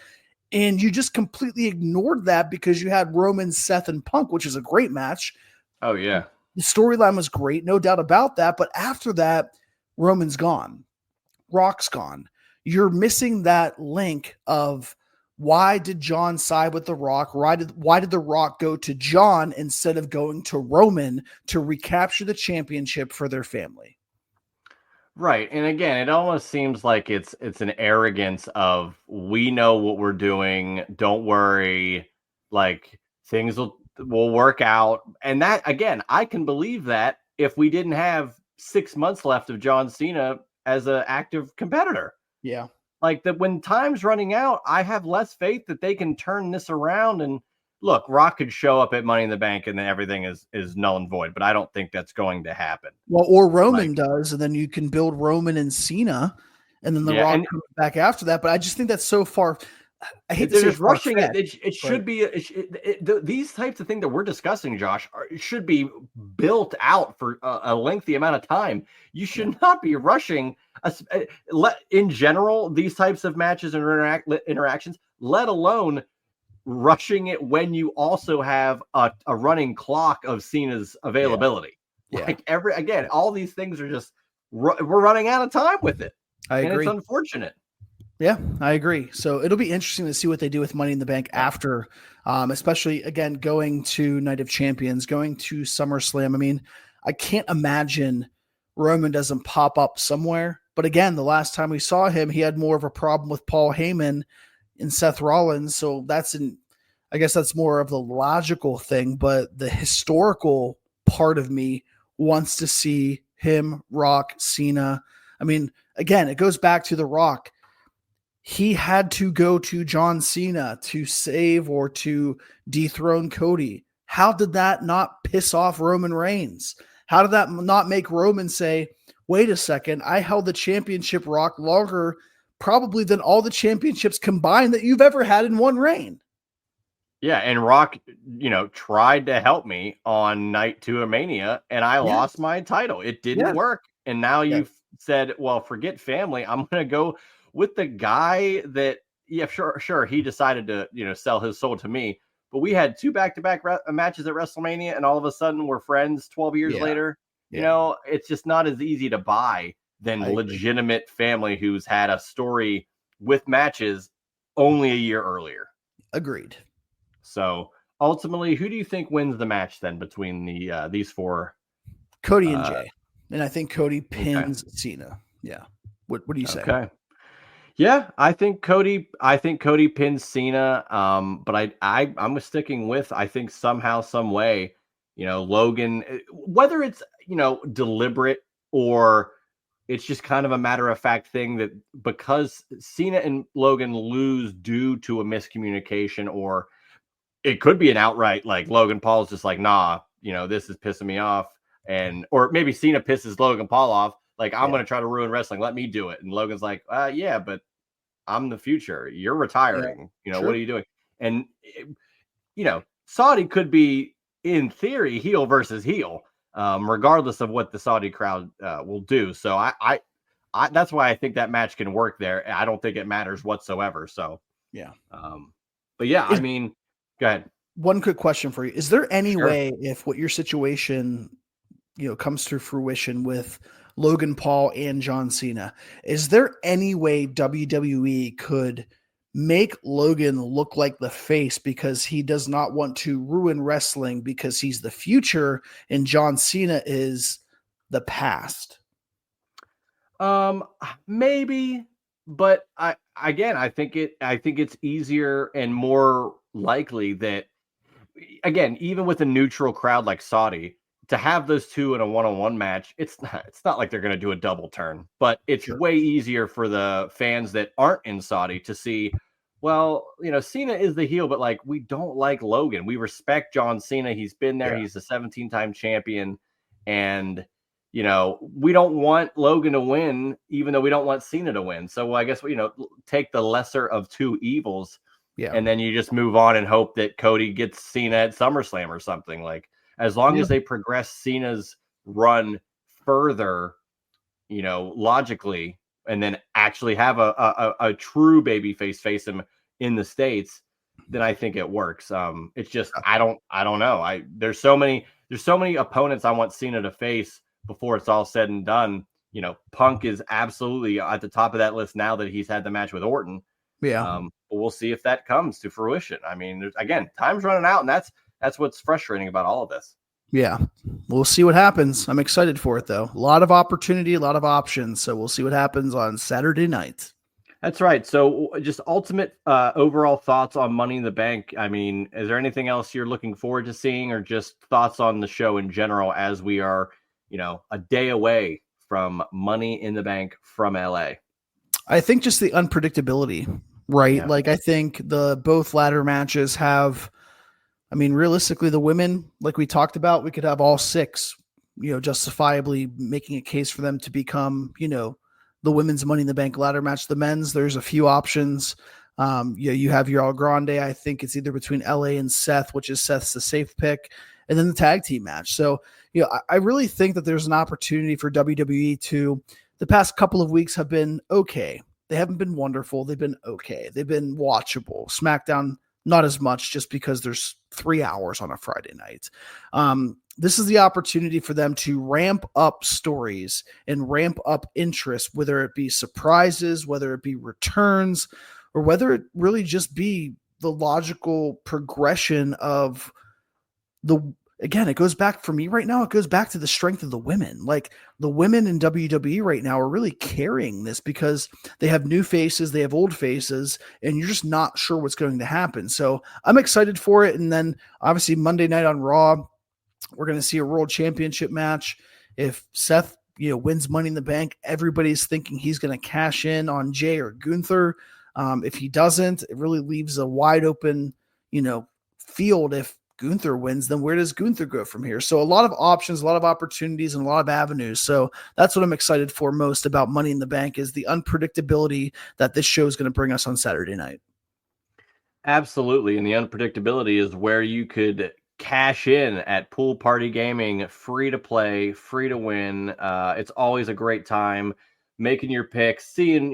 Speaker 2: And you just completely ignored that because you had Roman, Seth, and Punk, which is a great match.
Speaker 1: Oh, yeah.
Speaker 2: The storyline was great, no doubt about that. But after that, Roman's gone. Rock's gone. you're missing that link of why did John side with The Rock? Why did The Rock go to John instead of going to Roman to recapture the championship for their family?
Speaker 1: Right. And again, it almost seems like it's an arrogance of we know what we're doing. Don't worry. Like things will work out. And that again, I can believe that if we didn't have 6 months left of John Cena as an active competitor.
Speaker 2: Yeah.
Speaker 1: Like that when time's running out, I have less faith that they can turn this around. And look, Rock could show up at Money in the Bank and then everything is null and void, but I don't think that's going to happen.
Speaker 2: Well, or
Speaker 1: Like,
Speaker 2: Roman does, and then you can build Roman and Cena, and then The
Speaker 1: yeah,
Speaker 2: Rock
Speaker 1: and
Speaker 2: comes back after that. But I just think that's so far. I hate to
Speaker 1: they're
Speaker 2: say
Speaker 1: just rushing it.
Speaker 2: far-fetched,
Speaker 1: It should be these types of things that we're discussing, Josh, should be built out for a lengthy amount of time. You should not be rushing. In general, these types of matches and interactions, let alone rushing it when you also have a running clock of Cena's availability.
Speaker 2: Yeah.
Speaker 1: Like all these things are just we're running out of time with it.
Speaker 2: I agree.
Speaker 1: And it's unfortunate.
Speaker 2: Yeah, I agree. So it'll be interesting to see what they do with Money in the Bank after, especially again going to Night of Champions, going to SummerSlam. I mean, I can't imagine Roman doesn't pop up somewhere. But again, the last time we saw him, he had more of a problem with Paul Heyman and Seth Rollins. So I guess that's more of the logical thing. But the historical part of me wants to see him, Rock, Cena. I mean, again, it goes back to The Rock. He had to go to John Cena to save or to dethrone Cody. How did that not piss off Roman Reigns? How did that not make Roman say, wait a second, I held the championship, Rock, longer probably than all the championships combined that you've ever had in one reign?
Speaker 1: Yeah, and Rock, tried to help me on night 2 of Mania, and I lost my title. It didn't work. And now you've said, well, forget family. I'm going to go with the guy that, sure, he decided to, sell his soul to me. But we had 2 back-to-back matches at WrestleMania, and all of a sudden we're friends 12 years later. It's just not as easy to buy than legitimate family who's had a story with matches only a year earlier.
Speaker 2: Agreed.
Speaker 1: So ultimately, who do you think wins the match then between these 4?
Speaker 2: Cody and Jay. And I think Cody pins Cena. Yeah. What do you say?
Speaker 1: Okay. Yeah, I think Cody pins Cena. But I'm sticking with, I think somehow, some way, Logan, whether it's, deliberate or it's just kind of a matter of fact thing that because Cena and Logan lose due to a miscommunication, or it could be an outright, like Logan Paul's just like, nah, this is pissing me off. Or maybe Cena pisses Logan Paul off. Like, I'm going to try to ruin wrestling. Let me do it. And Logan's like, yeah, but I'm the future. You're retiring. What are you doing? And, Saudi could be, in theory, heel versus heel, regardless of what the Saudi crowd will do. So I that's why I think that match can work there. I don't think it matters whatsoever. So,
Speaker 2: yeah.
Speaker 1: But yeah, I mean, go ahead.
Speaker 2: One quick question for you. Is there any way, if what your situation, comes to fruition with Logan Paul and John Cena, is there any way WWE could make Logan look like the face because he does not want to ruin wrestling because he's the future and John Cena is the past?
Speaker 1: Maybe, but I think it's easier and more likely that, again, even with a neutral crowd like Saudi, to have those two in a one-on-one match, it's not like they're going to do a double turn, but it's way easier for the fans that aren't in Saudi to see, well, Cena is the heel, but like, we don't like Logan. We respect John Cena. He's been there. He's a 17-time champion. And, we don't want Logan to win, even though we don't want Cena to win. So I guess, take the lesser of two evils. Yeah. And then you just move on and hope that Cody gets Cena at SummerSlam or something. Like, as long as they progress Cena's run further, logically, and then actually have a true babyface face him in the States, then I think it works. It's just, I don't know. There's so many opponents I want Cena to face before it's all said and done. Punk is absolutely at the top of that list now that he's had the match with Orton.
Speaker 2: Yeah.
Speaker 1: But we'll see if that comes to fruition. I mean, again, time's running out, and that's what's frustrating about all of this.
Speaker 2: Yeah. We'll see what happens. I'm excited for it, though. A lot of opportunity, a lot of options. So we'll see what happens on Saturday night.
Speaker 1: That's right. So just ultimate overall thoughts on Money in the Bank. I mean, is there anything else you're looking forward to seeing, or just thoughts on the show in general as we are, a day away from Money in the Bank from LA?
Speaker 2: I think just the unpredictability, right?
Speaker 1: Yeah.
Speaker 2: Like I think both ladder matches have, I mean, realistically, the women, like we talked about, we could have all 6, justifiably making a case for them to become, the women's Money in the Bank ladder match. The men's, there's a few options. You have your El Grande. I think it's either between LA and Seth, which is Seth's the safe pick, and then the tag team match. So, I really think that there's an opportunity for WWE to, the past couple of weeks have been okay. They haven't been wonderful. They've been okay. They've been watchable. SmackDown, not as much, just because there's 3 hours on a Friday night. This is the opportunity for them to ramp up stories and ramp up interest, whether it be surprises, whether it be returns, or whether it really just be the logical progression of again, it goes back for me right now. It goes back to the strength of the women. Like the women in WWE right now are really carrying this because they have new faces, they have old faces, and you're just not sure what's going to happen. So I'm excited for it. And then obviously Monday night on Raw, we're going to see a world championship match. If Seth, wins Money in the Bank, everybody's thinking he's going to cash in on Jay or Gunther. If he doesn't, it really leaves a wide open, field. If Gunther wins, then where does Gunther go from here? So a lot of options, a lot of opportunities, and a lot of avenues. So that's what I'm excited for most about Money in the Bank is the unpredictability that this show is going to bring us on Saturday night.
Speaker 1: Absolutely. And the unpredictability is where you could cash in at Pool Party Gaming, free to play, free to win. It's always a great time making your picks, seeing,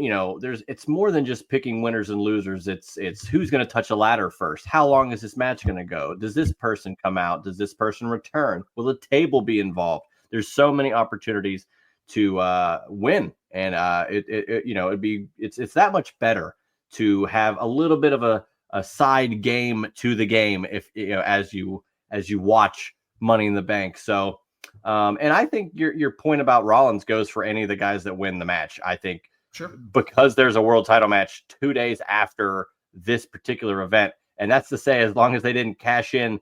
Speaker 1: it's more than just picking winners and losers. It's who's going to touch a ladder first. How long is this match going to go? Does this person come out? Does this person return? Will the table be involved? There's so many opportunities to win. And it's that much better to have a little bit of a side game to the game if as you watch Money in the Bank. So and I think your point about Rollins goes for any of the guys that win the match. I think
Speaker 2: sure,
Speaker 1: because there's a world title match 2 days after this particular event, and that's to say, as long as they didn't cash in,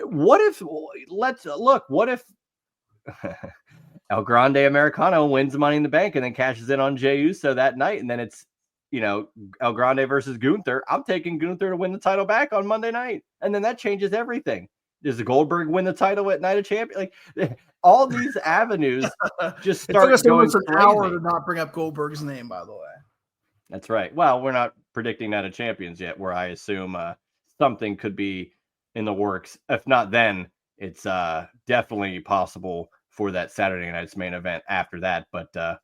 Speaker 1: what if El Grande Americano wins Money in the Bank and then cashes in on Jey Uso that night, and then it's El Grande versus Gunther. I'm taking Gunther to win the title back on Monday night, and then that changes everything. Does Goldberg win the title at Night of Champions? Like all these avenues just start going
Speaker 2: for
Speaker 1: crazy.
Speaker 2: An hour to not bring up Goldberg's name, by the way.
Speaker 1: That's right. Well, we're not predicting Night of Champions yet, where I assume something could be in the works. If not, then it's definitely possible for that Saturday night's main event after that. But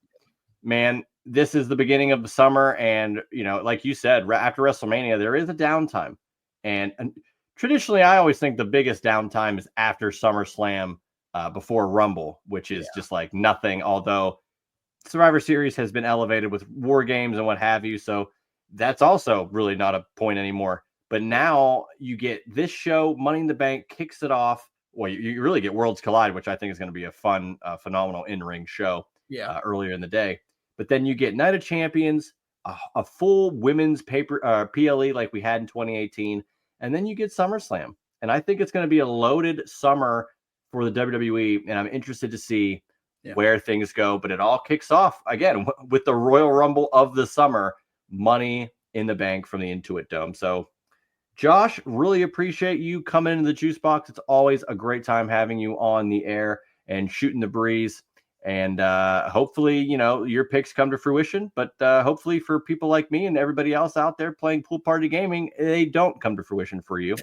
Speaker 1: man, this is the beginning of the summer, and like you said, after WrestleMania, there is a downtime, and traditionally, I always think the biggest downtime is after SummerSlam, before Rumble, which is just like nothing. Although Survivor Series has been elevated with War Games and what have you, so that's also really not a point anymore. But now you get this show, Money in the Bank kicks it off. Well, you really get Worlds Collide, which I think is going to be a fun, phenomenal in-ring show. Earlier in the day. But then you get Night of Champions, a full women's PLE like we had in 2018. And then you get SummerSlam. And I think it's going to be a loaded summer for the WWE. And I'm interested to see where things go. But it all kicks off, again, with the Royal Rumble of the summer, Money in the Bank from the Intuit Dome. So, Josh, really appreciate you coming into the Juice Box. It's always a great time having you on the air and shooting the breeze. And hopefully, your picks come to fruition. But hopefully for people like me and everybody else out there playing Pool Party Gaming, they don't come to fruition for you,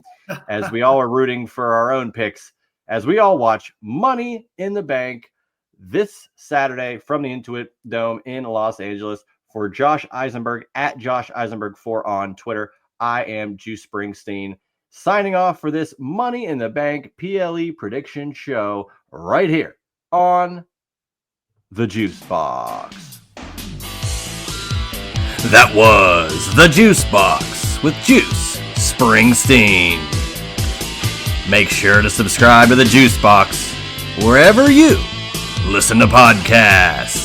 Speaker 1: as we all are rooting for our own picks, as we all watch Money in the Bank this Saturday from the Intuit Dome in Los Angeles. For Josh Isenberg, at Josh Isenberg4 on Twitter, I am Juice Springsteen, signing off for this Money in the Bank PLE prediction show right here on The Juice Box.
Speaker 3: That was The Juice Box with Juice Springsteen. Make sure to subscribe to The Juice Box wherever you listen to podcasts.